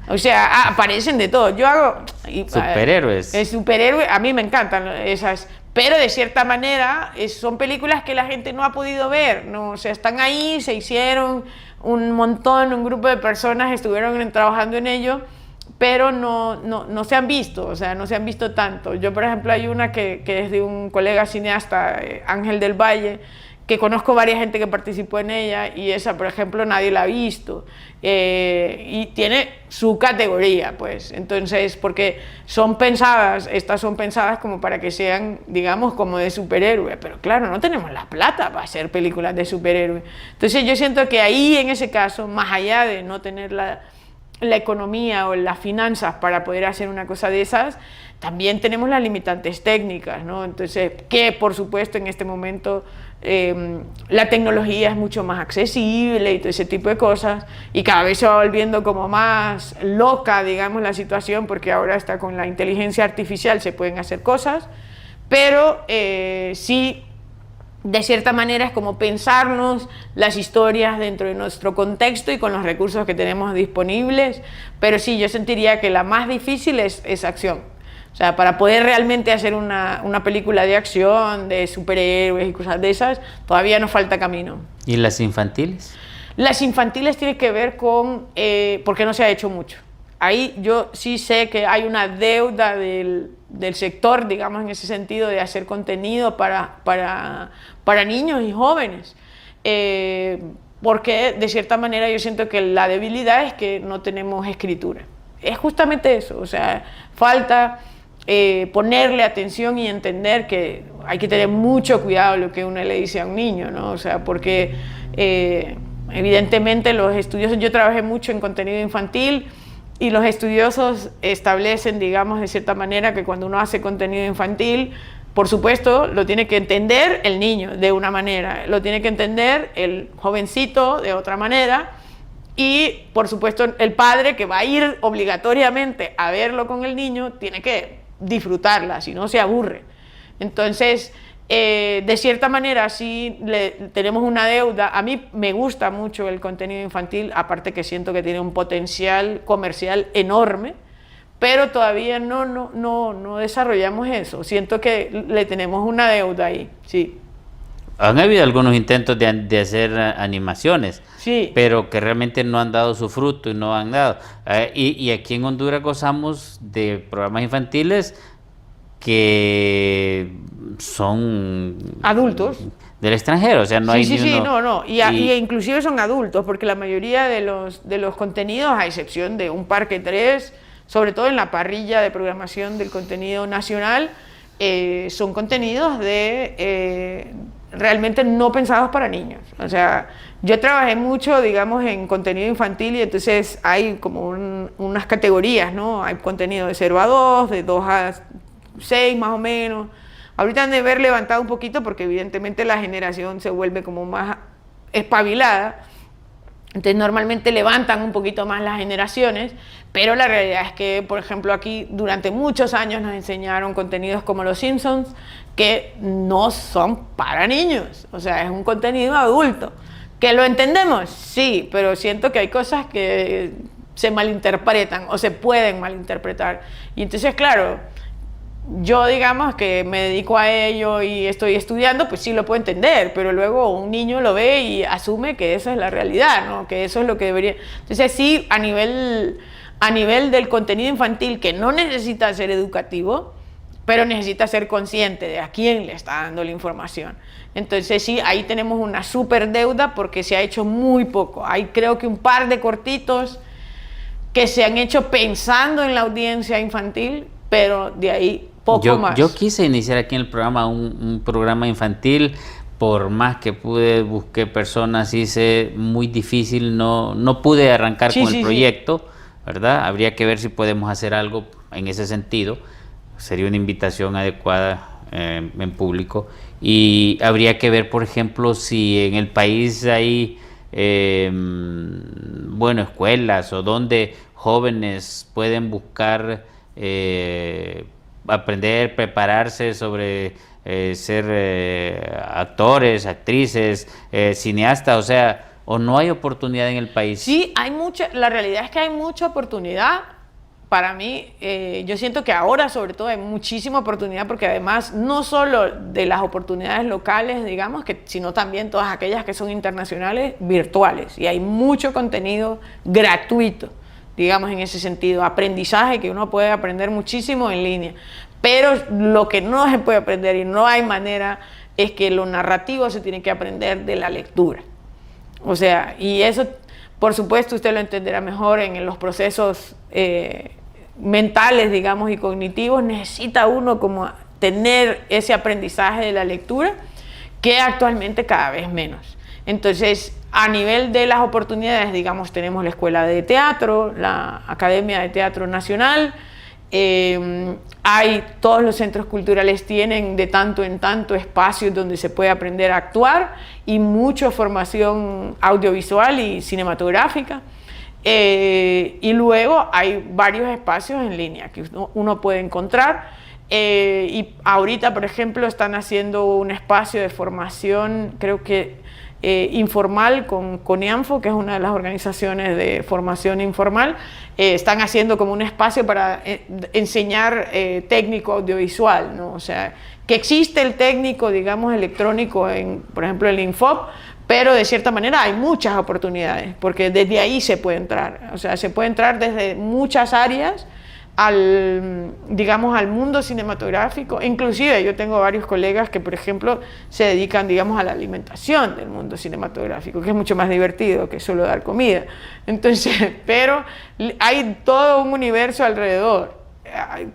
o sea, aparecen de todo. Yo hago... Superhéroes. Superhéroe, a mí me encantan esas... Pero de cierta manera son películas que la gente no ha podido ver, ¿no? O sea, están ahí, se hicieron un montón, un grupo de personas estuvieron trabajando en ello, pero no se han visto, o sea, no se han visto tanto. Yo, por ejemplo, hay una que es de un colega cineasta, Ángel del Valle, que conozco varias gente que participó en ella, y esa, por ejemplo, nadie la ha visto, y tiene su categoría, pues. Entonces, porque estas son pensadas como para que sean, digamos, como de superhéroe, pero claro, no tenemos la plata para hacer películas de superhéroe. Entonces yo siento que ahí, en ese caso, más allá de no tener la economía o las finanzas para poder hacer una cosa de esas, también tenemos las limitantes técnicas, ¿no? Entonces, que por supuesto en este momento la tecnología es mucho más accesible y todo ese tipo de cosas, y cada vez se va volviendo como más loca, digamos, la situación, porque ahora está con la inteligencia artificial, se pueden hacer cosas, pero sí, de cierta manera es como pensarnos las historias dentro de nuestro contexto y con los recursos que tenemos disponibles, pero sí, yo sentiría que la más difícil es acción. O sea, para poder realmente hacer una película de acción, de superhéroes y cosas de esas, todavía nos falta camino. ¿Y las infantiles? Las infantiles tienen que ver con... porque no se ha hecho mucho. Ahí yo sí sé que hay una deuda del sector, digamos, en ese sentido, de hacer contenido para niños y jóvenes. Porque, de cierta manera, yo siento que la debilidad es que no tenemos escritura. Es justamente eso, o sea, falta... ponerle atención y entender que hay que tener mucho cuidado lo que uno le dice a un niño, ¿no? O sea, porque evidentemente los estudiosos, yo trabajé mucho en contenido infantil, y los estudiosos establecen, digamos, de cierta manera, que cuando uno hace contenido infantil, por supuesto, lo tiene que entender el niño de una manera, lo tiene que entender el jovencito de otra manera, y por supuesto el padre, que va a ir obligatoriamente a verlo con el niño, tiene que disfrutarla, si no se aburre. Entonces, de cierta manera sí tenemos una deuda. A mí me gusta mucho el contenido infantil, aparte que siento que tiene un potencial comercial enorme, pero todavía no desarrollamos eso. Siento que le tenemos una deuda ahí, sí. Han habido algunos intentos de hacer animaciones, sí, pero que realmente no han dado su fruto y no han dado. Y aquí en Honduras gozamos de programas infantiles que son adultos del extranjero, o sea, no hay sí, ni uno. y inclusive son adultos, porque la mayoría de los contenidos, a excepción de un Parque 3, sobre todo en la parrilla de programación del contenido nacional, son contenidos realmente no pensados para niños. O sea, yo trabajé mucho, digamos, en contenido infantil, y entonces hay como unas categorías, ¿no? Hay contenido de 0 a 2, de 2 a 6 más o menos. Ahorita han de haber levantado un poquito porque evidentemente la generación se vuelve como más espabilada. Entonces normalmente levantan un poquito más las generaciones, pero la realidad es que, por ejemplo, aquí durante muchos años nos enseñaron contenidos como Los Simpsons, que no son para niños, o sea, es un contenido adulto. ¿Que lo entendemos? Sí, pero siento que hay cosas que se malinterpretan o se pueden malinterpretar. Y entonces, claro, yo, digamos, que me dedico a ello y estoy estudiando, pues sí lo puedo entender, pero luego un niño lo ve y asume que eso es la realidad, ¿no? Que eso es lo que debería... Entonces sí, a nivel del contenido infantil, que no necesita ser educativo, pero necesita ser consciente de a quién le está dando la información. Entonces sí, ahí tenemos una súper deuda porque se ha hecho muy poco. Hay creo que un par de cortitos que se han hecho pensando en la audiencia infantil, pero de ahí poco más. Yo quise iniciar aquí en el programa un programa infantil, por más que busqué personas, hice muy difícil, no pude arrancar con el proyecto, ¿verdad? Habría que ver si podemos hacer algo en ese sentido. Sería una invitación adecuada en público. Y habría que ver, por ejemplo, si en el país hay, bueno, escuelas o donde jóvenes pueden buscar aprender, prepararse sobre ser actores, actrices, cineastas, o sea, o no hay oportunidad en el país. Sí, hay mucha, la realidad es que hay mucha oportunidad. Para mí, yo siento que ahora sobre todo hay muchísima oportunidad porque además no solo de las oportunidades locales, digamos, sino también todas aquellas que son internacionales, virtuales. Y hay mucho contenido gratuito, digamos, en ese sentido, aprendizaje que uno puede aprender muchísimo en línea. Pero lo que no se puede aprender y no hay manera es que lo narrativo se tiene que aprender de la lectura. O sea, y eso, por supuesto, usted lo entenderá mejor en los procesos mentales, digamos, y cognitivos. Necesita uno como tener ese aprendizaje de la lectura que actualmente cada vez menos. Entonces, a nivel de las oportunidades, digamos, tenemos la Escuela de Teatro, la Academia de Teatro Nacional, todos los centros culturales tienen de tanto en tanto espacios donde se puede aprender a actuar y mucha formación audiovisual y cinematográfica. Y luego hay varios espacios en línea que uno puede encontrar. Y ahorita, por ejemplo, están haciendo un espacio de formación, creo que informal con CONIANFO, que es una de las organizaciones de formación informal. Están haciendo como un espacio para enseñar técnico audiovisual, ¿no? O sea, que existe el técnico, digamos, electrónico, por ejemplo, el Infop, pero de cierta manera hay muchas oportunidades, porque desde ahí se puede entrar. O sea, se puede entrar desde muchas áreas digamos, al mundo cinematográfico. Inclusive yo tengo varios colegas que, por ejemplo, se dedican, digamos, a la alimentación del mundo cinematográfico, que es mucho más divertido que solo dar comida. Entonces, pero hay todo un universo alrededor,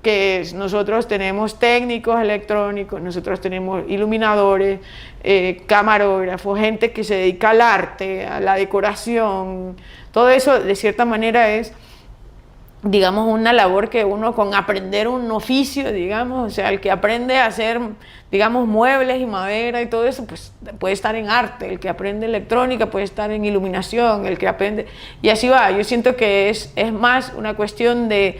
que nosotros tenemos técnicos electrónicos, nosotros tenemos iluminadores, camarógrafos, gente que se dedica al arte, a la decoración. Todo eso, de cierta manera, es, digamos, una labor que uno, con aprender un oficio, digamos, o sea, el que aprende a hacer, digamos, muebles y madera y todo eso, pues puede estar en arte. El que aprende electrónica puede estar en iluminación, el que aprende, y así va. Yo siento que es más una cuestión de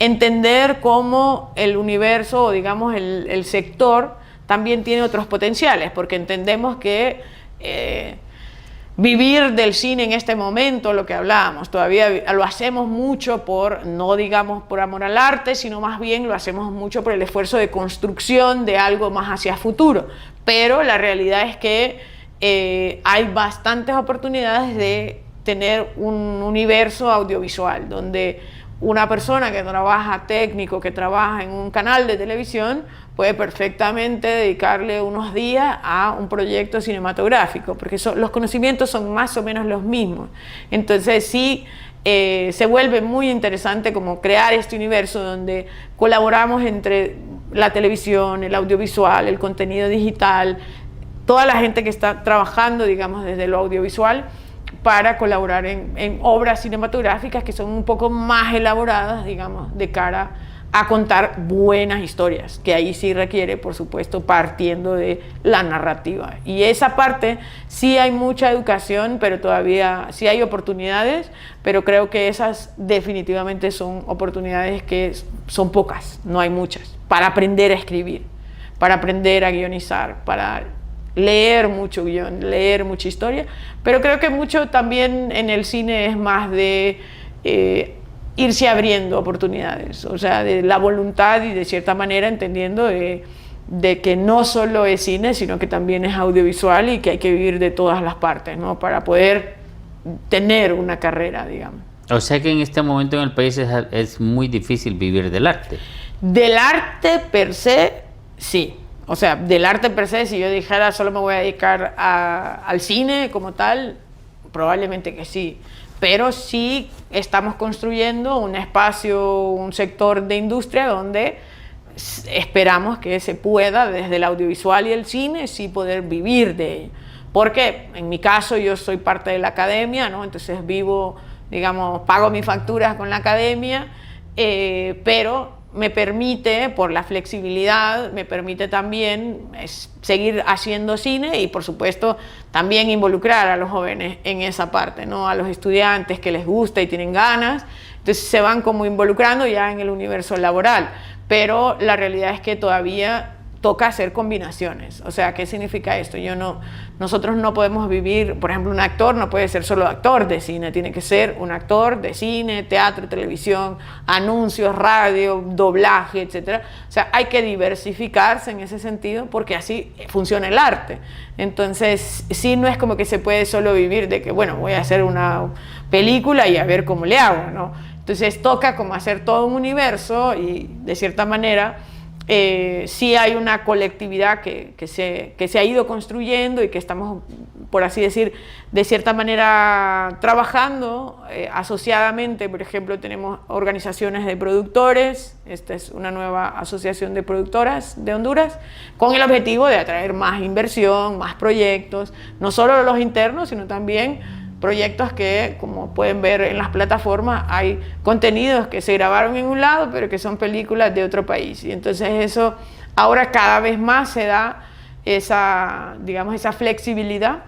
entender cómo el universo, o digamos el sector, también tiene otros potenciales, porque entendemos que vivir del cine en este momento, lo que hablábamos, todavía lo hacemos mucho no digamos por amor al arte, sino más bien lo hacemos mucho por el esfuerzo de construcción de algo más hacia futuro. Pero la realidad es que hay bastantes oportunidades de tener un universo audiovisual, donde una persona que trabaja técnico, que trabaja en un canal de televisión, puede perfectamente dedicarle unos días a un proyecto cinematográfico, porque los conocimientos son más o menos los mismos. Entonces sí, se vuelve muy interesante como crear este universo donde colaboramos entre la televisión, el audiovisual, el contenido digital, toda la gente que está trabajando, digamos, desde lo audiovisual, para colaborar en obras cinematográficas que son un poco más elaboradas, digamos, de cara a contar buenas historias, que ahí sí requiere, por supuesto, partiendo de la narrativa. Y esa parte sí hay mucha educación, pero todavía sí hay oportunidades, pero creo que esas definitivamente son oportunidades que son pocas, no hay muchas, para aprender a escribir, para aprender a guionizar, para leer mucho guión, leer mucha historia, pero creo que mucho también en el cine es más de irse abriendo oportunidades, o sea, de la voluntad y de cierta manera entendiendo de que no solo es cine, sino que también es audiovisual y que hay que vivir de todas las partes, ¿no? Para poder tener una carrera, digamos. O sea que en este momento en el país es muy difícil vivir del arte. Del arte per se, sí. O sea, del arte per se, si yo dijera solo me voy a dedicar al cine como tal, probablemente que sí. Pero sí estamos construyendo un espacio, un sector de industria donde esperamos que se pueda, desde el audiovisual y el cine, sí poder vivir de ello. Porque en mi caso yo soy parte de la academia, ¿no? Entonces vivo, digamos, pago mis facturas con la academia, pero me permite, por la flexibilidad, me permite también seguir haciendo cine y, por supuesto, también involucrar a los jóvenes en esa parte, ¿no? A los estudiantes que les gusta y tienen ganas. Entonces se van como involucrando ya en el universo laboral. Pero la realidad es que todavía toca hacer combinaciones. O sea, ¿qué significa esto? Nosotros no podemos vivir, por ejemplo, un actor no puede ser solo actor de cine, tiene que ser un actor de cine, teatro, televisión, anuncios, radio, doblaje, etc. O sea, hay que diversificarse en ese sentido porque así funciona el arte. Entonces, sí, no es como que se puede solo vivir de que, bueno, voy a hacer una película y a ver cómo le hago, ¿no? Entonces, toca como hacer todo un universo y, de cierta manera, sí hay una colectividad que se ha ido construyendo y que estamos, por así decir, de cierta manera trabajando asociadamente. Por ejemplo, tenemos organizaciones de productores, esta es una nueva asociación de productoras de Honduras, con el objetivo de atraer más inversión, más proyectos, no solo los internos, sino también proyectos que, como pueden ver en las plataformas, hay contenidos que se grabaron en un lado, pero que son películas de otro país. Y entonces eso ahora cada vez más se da esa, digamos, esa flexibilidad.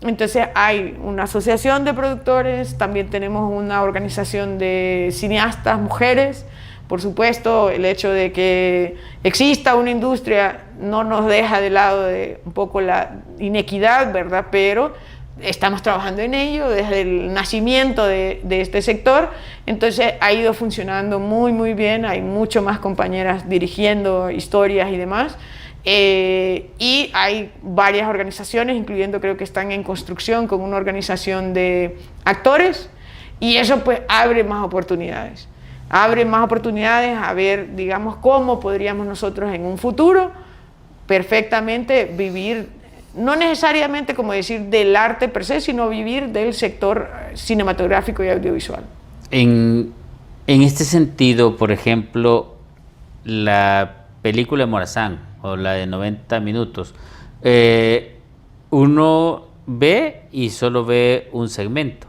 Entonces hay una asociación de productores, también tenemos una organización de cineastas mujeres. Por supuesto, el hecho de que exista una industria no nos deja de lado de un poco la inequidad, ¿verdad? Pero estamos trabajando en ello desde el nacimiento de este sector. Entonces ha ido funcionando muy, muy bien. Hay mucho más compañeras dirigiendo historias y demás. Y hay varias organizaciones, incluyendo, creo que están en construcción con una organización de actores, y eso pues abre más oportunidades. Abre más oportunidades a ver, digamos, cómo podríamos nosotros en un futuro perfectamente vivir, no necesariamente como decir del arte per se, sino vivir del sector cinematográfico y audiovisual. En este sentido, por ejemplo, la película de Morazán o la de 90 minutos, uno ve y solo ve un segmento,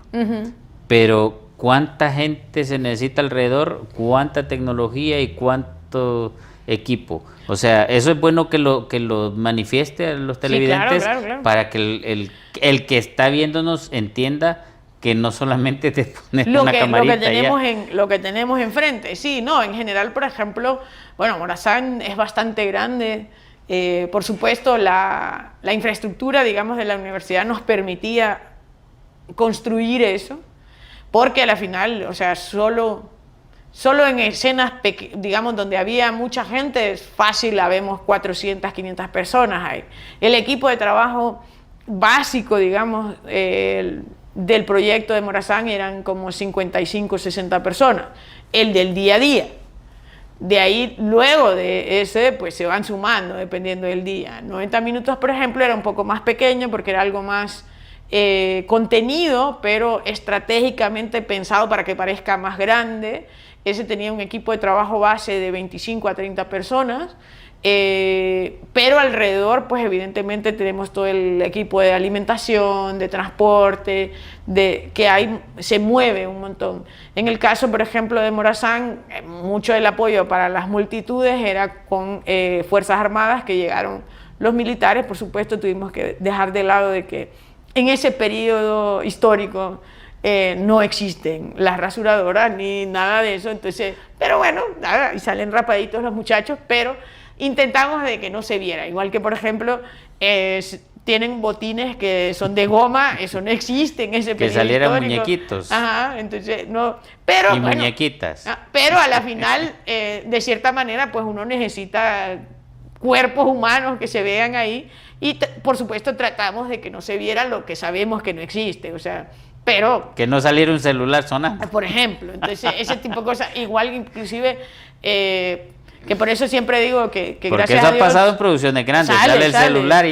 pero ¿cuánta gente se necesita alrededor? ¿Cuánta tecnología y cuánto equipo? O sea, eso es bueno que lo manifieste a los televidentes, sí, claro. Para que el que está viéndonos entienda que no solamente te pones una camarita. Lo que tenemos enfrente. Sí, no, en general, por ejemplo, bueno, Morazán es bastante grande. Por supuesto, la infraestructura, digamos, de la universidad nos permitía construir eso, porque a la final, o sea, solo en escenas, digamos, donde había mucha gente, es fácil, habemos 400, 500 personas ahí. El equipo de trabajo básico, digamos, del proyecto de Morazán eran como 55, 60 personas. El del día a día. De ahí, luego de ese, pues se van sumando dependiendo del día. 90 minutos, por ejemplo, era un poco más pequeño porque era algo más contenido, pero estratégicamente pensado para que parezca más grande. Ese tenía un equipo de trabajo base de 25 a 30 personas, pero alrededor, pues evidentemente tenemos todo el equipo de alimentación, de transporte, se mueve un montón. En el caso, por ejemplo, de Morazán, mucho del apoyo para las multitudes era con Fuerzas Armadas, que llegaron los militares. Por supuesto, tuvimos que dejar de lado de que en ese periodo histórico no existen las rasuradoras ni nada de eso, entonces, pero bueno, nada, y salen rapaditos los muchachos, pero intentamos de que no se viera, igual que, por ejemplo, tienen botines que son de goma, eso no existe en ese periodo histórico. Que salieran muñequitos. Ajá, entonces, no, pero y bueno, muñequitas. Pero a la final, de cierta manera, pues uno necesita cuerpos humanos que se vean ahí, y por supuesto tratamos de que no se viera lo que sabemos que no existe, o sea, pero que no saliera un celular sonando, por ejemplo. Entonces ese tipo de cosas, igual inclusive que por eso siempre digo que porque gracias eso a Dios, ha pasado en producciones grandes, sale el celular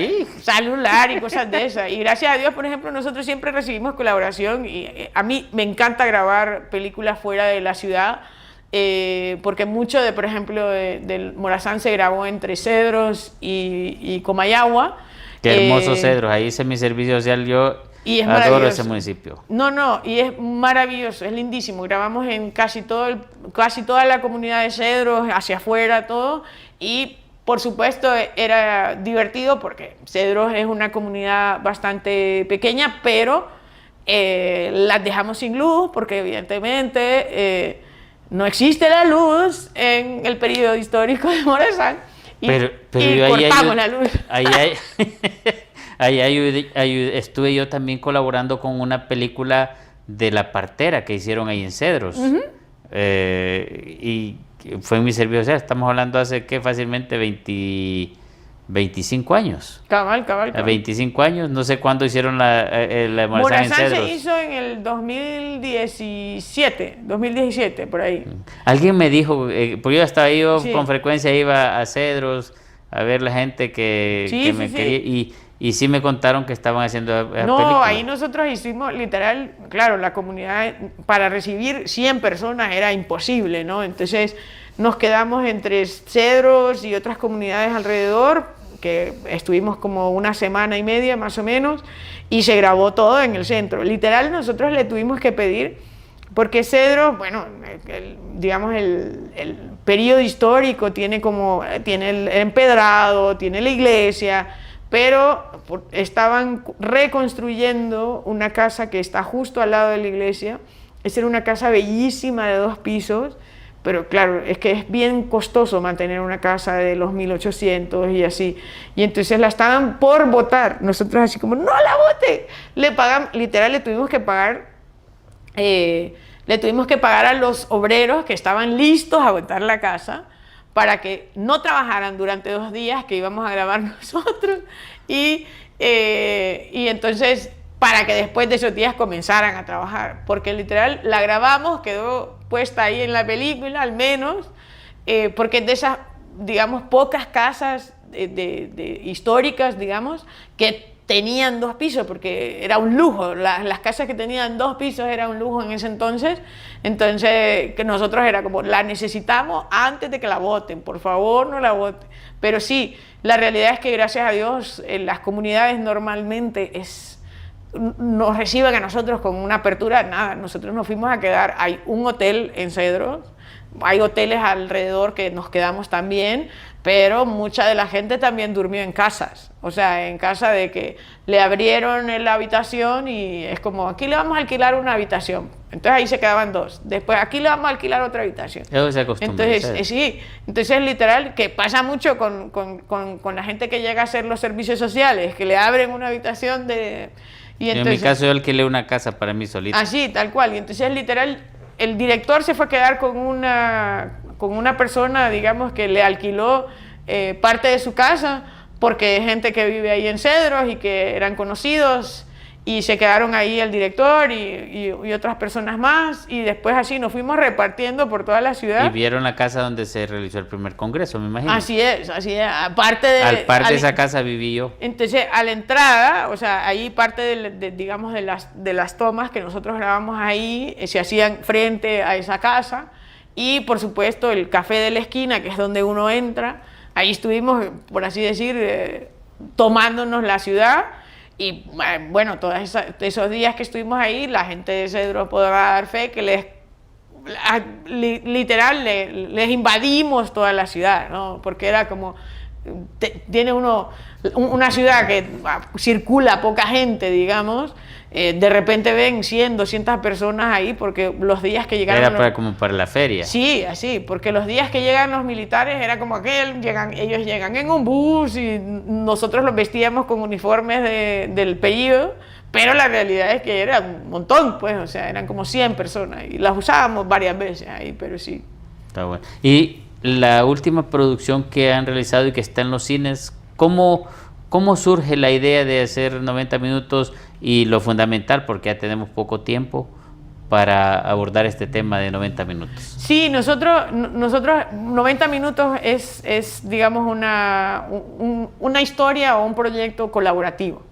y cosas de esas, y gracias a Dios, por ejemplo, nosotros siempre recibimos colaboración, y a mí me encanta grabar películas fuera de la ciudad, porque mucho de, por ejemplo, del Morazán se grabó entre Cedros y Comayagua. Qué hermosos Cedros, ahí hice mi servicio social yo. Y es Adoro maravilloso. ese municipio. No, y es maravilloso, es lindísimo. Grabamos en casi toda la comunidad de Cedros, hacia afuera, todo. Y por supuesto era divertido porque Cedros es una comunidad bastante pequeña, pero las dejamos sin luz porque evidentemente no existe la luz en el periodo histórico de Morazán. Y cortamos la luz. Estuve yo también colaborando con una película de La Partera que hicieron ahí en Cedros. Y fue en mi servicio, o sea, estamos hablando hace que fácilmente 25 años. Cabal. 25 años, no sé cuándo hicieron la Morazán en Cedros. Se hizo en el 2017, por ahí. Alguien me dijo, porque yo estaba ahí, Sí. con frecuencia iba a Cedros a ver la gente que me quería, y sí me contaron que estaban haciendo esa película. Ahí nosotros hicimos literal, claro, la comunidad para recibir 100 personas era imposible, ¿no? Entonces nos quedamos entre Cedros y otras comunidades alrededor, que estuvimos como una semana y media más o menos, y se grabó todo en el centro. Literal nosotros le tuvimos que pedir, porque Cedros, bueno, digamos el periodo histórico tiene el empedrado, tiene la iglesia, pero estaban reconstruyendo una casa que está justo al lado de la iglesia. Esa era una casa bellísima de 2 pisos, pero claro, es que es bien costoso mantener una casa de los 1800 y así. Y entonces la estaban por botar. Nosotros así como, ¡no la bote! Le pagamos, literal le tuvimos que pagar a los obreros que estaban listos a botar la casa, para que no trabajaran durante 2 días que íbamos a grabar nosotros, y entonces para que después de esos días comenzaran a trabajar, porque literal la grabamos, quedó puesta ahí en la película al menos, porque es de esas, digamos, pocas casas históricas, digamos, que tenían 2 pisos, porque era un lujo. Las casas que tenían 2 pisos era un lujo en ese entonces. Entonces, que nosotros era como, la necesitamos antes de que la voten, por favor, no la voten. Pero sí, la realidad es que gracias a Dios, las comunidades normalmente nos reciben a nosotros con una apertura. Nada, nosotros nos fuimos a quedar, hay un hotel en Cedros, hay hoteles alrededor que nos quedamos también, pero mucha de la gente también durmió en casas, o sea, en casa de que le abrieron la habitación y es como, aquí le vamos a alquilar una habitación, entonces ahí se quedaban 2, después aquí le vamos a alquilar otra habitación. Eso se acostumbra. Entonces, sí, entonces literal, que pasa mucho con la gente que llega a hacer los servicios sociales, que le abren una habitación de... Y entonces, en mi caso yo alquilé una casa para mí solito. Así, tal cual, y entonces literal, el director se fue a quedar con una persona, digamos, que le alquiló parte de su casa, porque hay gente que vive ahí en Cedros y que eran conocidos, y se quedaron ahí el director y otras personas más, y después así nos fuimos repartiendo por toda la ciudad. Y vieron la casa donde se realizó el primer congreso, me imagino. Así es, aparte de... Al par de esa casa viví yo. Entonces, a la entrada, o sea, ahí parte digamos, de las tomas que nosotros grabamos ahí, se hacían frente a esa casa, y por supuesto el café de la esquina, que es donde uno entra, ahí estuvimos, por así decir, tomándonos la ciudad. Y bueno, todos esos días que estuvimos ahí, la gente de Cedros podrá dar fe que literal les invadimos toda la ciudad, ¿no? Porque era como, tiene una ciudad que circula poca gente, digamos, de repente ven 100, 200 personas ahí, porque los días que llegaron... Era como para la feria. Sí, así, porque los días que llegan los militares era como ellos llegan en un bus y nosotros los vestíamos con uniformes del apellido, pero la realidad es que era un montón, pues, o sea, eran como 100 personas y las usábamos varias veces ahí, pero sí. Está bueno. Y la última producción que han realizado y que está en los cines, ¿cómo surge la idea de hacer 90 minutos y lo fundamental, porque ya tenemos poco tiempo para abordar este tema de 90 minutos? Sí, nosotros 90 minutos es digamos, una historia o un proyecto colaborativo.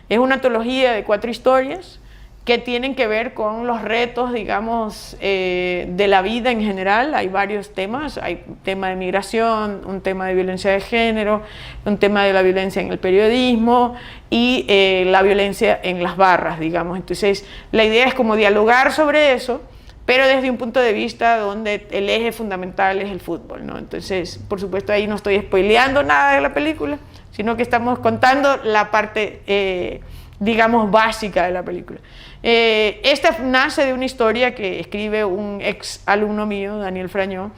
Es una antología de 4 historias que tienen que ver con los retos, digamos, de la vida en general. Hay varios temas, hay un tema de migración, un tema de violencia de género, un tema de la violencia en el periodismo y la violencia en las barras, digamos. Entonces, la idea es como dialogar sobre eso, pero desde un punto de vista donde el eje fundamental es el fútbol, ¿no? Entonces, por supuesto, ahí no estoy spoileando nada de la película, sino que estamos contando la parte, digamos, básica de la película. Esta nace de una historia que escribe un ex alumno mío, Daniel Frañó.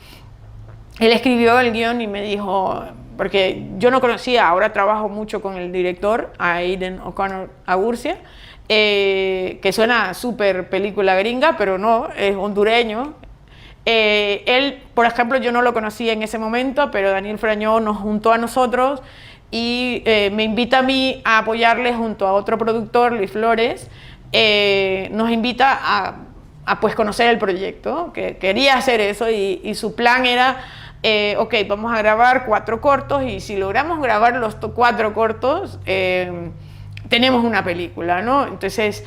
Él escribió el guión y me dijo, porque yo no conocía, ahora trabajo mucho con el director, Aidan O'Connor Agurcia, que suena súper película gringa, pero no, es hondureño. Él, por ejemplo, yo no lo conocía en ese momento, pero Daniel Frañó nos juntó a nosotros y me invita a mí a apoyarle junto a otro productor, Luis Flores. Nos invita a pues conocer el proyecto, que quería hacer eso y su plan era, ok, vamos a grabar 4 cortos y si logramos grabar los 4 cortos, tenemos una película, ¿no? Entonces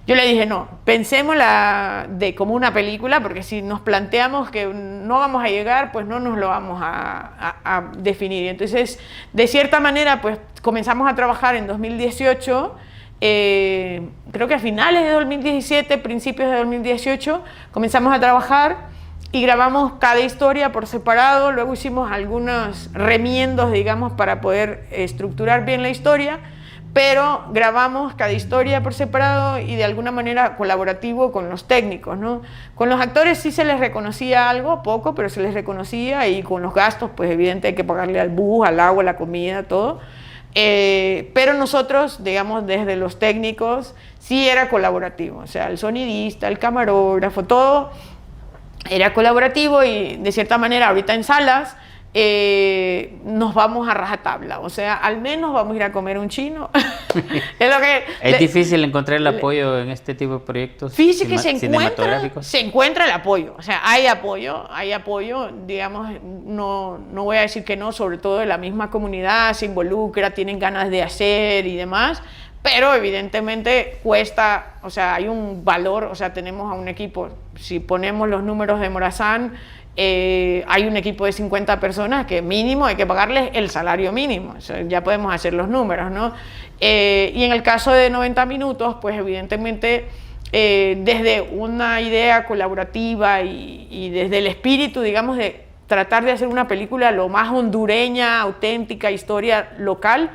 yo le dije, no, pensémosla como una película, porque si nos planteamos que no vamos a llegar, pues no nos lo vamos a definir. Entonces, de cierta manera, pues comenzamos a trabajar en 2018, creo que a finales de 2017, principios de 2018, comenzamos a trabajar y grabamos cada historia por separado. Luego hicimos algunos remiendos, digamos, para poder estructurar bien la historia, pero grabamos cada historia por separado y de alguna manera colaborativo con los técnicos, ¿no? Con los actores sí se les reconocía algo, poco, pero se les reconocía, y con los gastos, pues evidente hay que pagarle al bus, al agua, la comida, todo. Pero nosotros, digamos, desde los técnicos, sí era colaborativo, o sea, el sonidista, el camarógrafo, todo era colaborativo, y de cierta manera ahorita en salas nos vamos a rajatabla, o sea, al menos vamos a ir a comer un chino. Es difícil encontrar el apoyo en este tipo de proyectos cinematográficos. Se encuentra el apoyo, o sea, hay apoyo, digamos, no voy a decir que no, sobre todo de la misma comunidad, se involucra, tienen ganas de hacer y demás, pero evidentemente cuesta, o sea, hay un valor, o sea, tenemos a un equipo, si ponemos los números de Morazán, hay un equipo de 50 personas que mínimo hay que pagarles el salario mínimo, o sea, ya podemos hacer los números, ¿no? Y en el caso de 90 minutos, pues evidentemente desde una idea colaborativa y desde el espíritu, digamos, de tratar de hacer una película lo más hondureña, auténtica, historia local,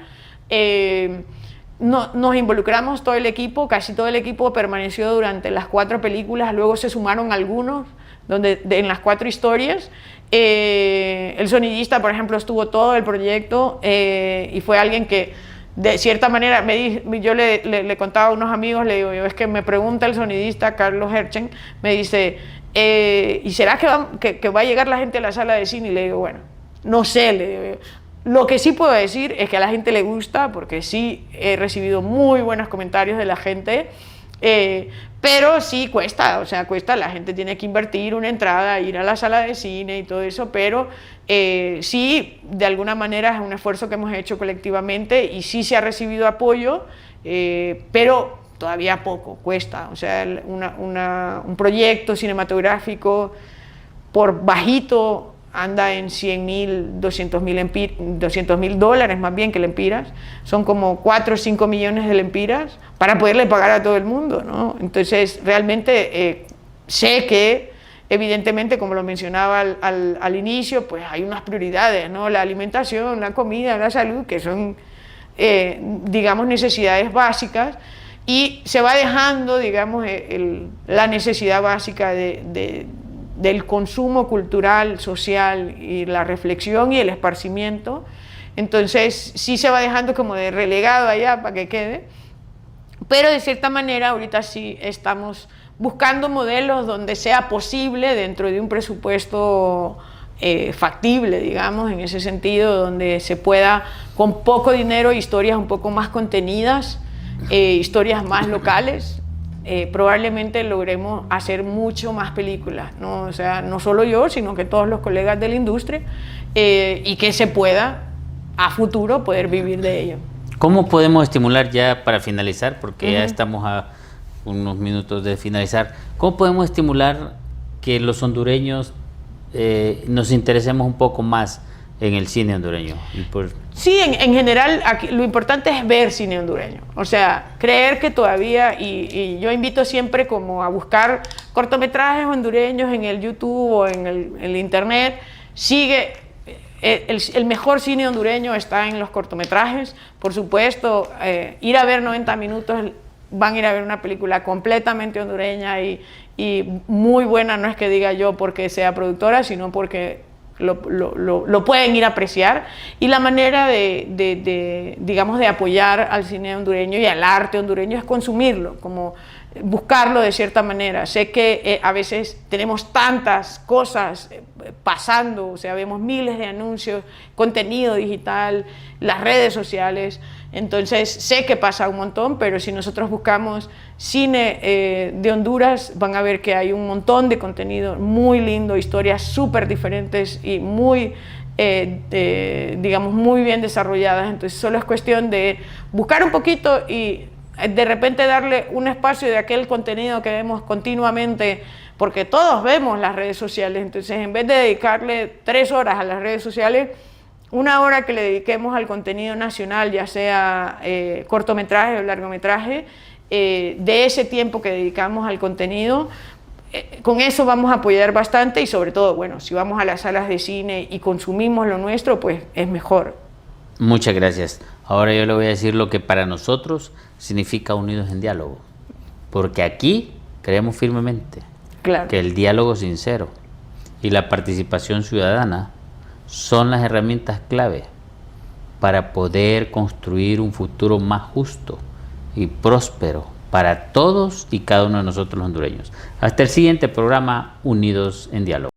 nos involucramos todo el equipo, casi todo el equipo permaneció durante las 4 películas, luego se sumaron algunos en las 4 historias. El sonidista, por ejemplo, estuvo todo el proyecto y fue alguien que de cierta manera yo le contaba a unos amigos, le digo, es que me pregunta el sonidista Carlos Herchen, me dice, ¿y será que va a llegar la gente a la sala de cine? Y le digo, bueno, no sé, le digo, lo que sí puedo decir es que a la gente le gusta, porque sí he recibido muy buenos comentarios de la gente, pero sí cuesta, o sea, cuesta, la gente tiene que invertir una entrada, ir a la sala de cine y todo eso, pero sí, de alguna manera es un esfuerzo que hemos hecho colectivamente y sí se ha recibido apoyo, pero todavía poco, cuesta, o sea, un proyecto cinematográfico por bajito anda en 100.000, 200.000 dólares más bien que lempiras, son como 4 o 5 millones de lempiras para poderle pagar a todo el mundo, ¿no? Entonces realmente sé que evidentemente, como lo mencionaba al inicio, pues hay unas prioridades, ¿no? La alimentación, la comida, la salud, que son digamos necesidades básicas, y se va dejando, digamos, la necesidad básica del consumo cultural, social, y la reflexión y el esparcimiento. Entonces sí se va dejando como de relegado allá para que quede, pero de cierta manera ahorita sí estamos buscando modelos donde sea posible, dentro de un presupuesto factible, digamos, en ese sentido, donde se pueda, con poco dinero, historias un poco más contenidas, historias más locales. Probablemente logremos hacer mucho más películas, ¿no? O sea, no solo yo, sino que todos los colegas de la industria, y que se pueda a futuro poder vivir de ello. ¿Cómo podemos estimular, ya para finalizar, porque ya estamos unos minutos de finalizar, ¿cómo podemos estimular que los hondureños nos interesemos un poco más en el cine hondureño? Sí, en general aquí, lo importante es ver cine hondureño, o sea, creer que todavía, y yo invito siempre como a buscar cortometrajes hondureños en el YouTube o en el internet, sigue, el mejor cine hondureño está en los cortometrajes, por supuesto, ir a ver 90 minutos, van a ir a ver una película completamente hondureña y muy buena, no es que diga yo porque sea productora, sino porque lo pueden ir a apreciar, y la manera digamos, de apoyar al cine hondureño y al arte hondureño es consumirlo, como buscarlo de cierta manera. Sé que a veces tenemos tantas cosas pasando, o sea, vemos miles de anuncios, contenido digital, las redes sociales, entonces sé que pasa un montón, pero si nosotros buscamos cine de Honduras, van a ver que hay un montón de contenido muy lindo, historias súper diferentes y muy, digamos, muy bien desarrolladas. Entonces solo es cuestión de buscar un poquito y de repente darle un espacio de aquel contenido que vemos continuamente, porque todos vemos las redes sociales. Entonces, en vez de dedicarle 3 horas a las redes sociales, 1 hora que le dediquemos al contenido nacional, ya sea cortometraje o largometraje, de ese tiempo que dedicamos al contenido, con eso vamos a apoyar bastante, y sobre todo, bueno, si vamos a las salas de cine y consumimos lo nuestro, pues es mejor. Muchas gracias. Ahora yo le voy a decir lo que para nosotros significa Unidos en Diálogo, porque aquí creemos firmemente que el diálogo sincero y la participación ciudadana son las herramientas clave para poder construir un futuro más justo y próspero para todos y cada uno de nosotros los hondureños. Hasta el siguiente programa, Unidos en Diálogo.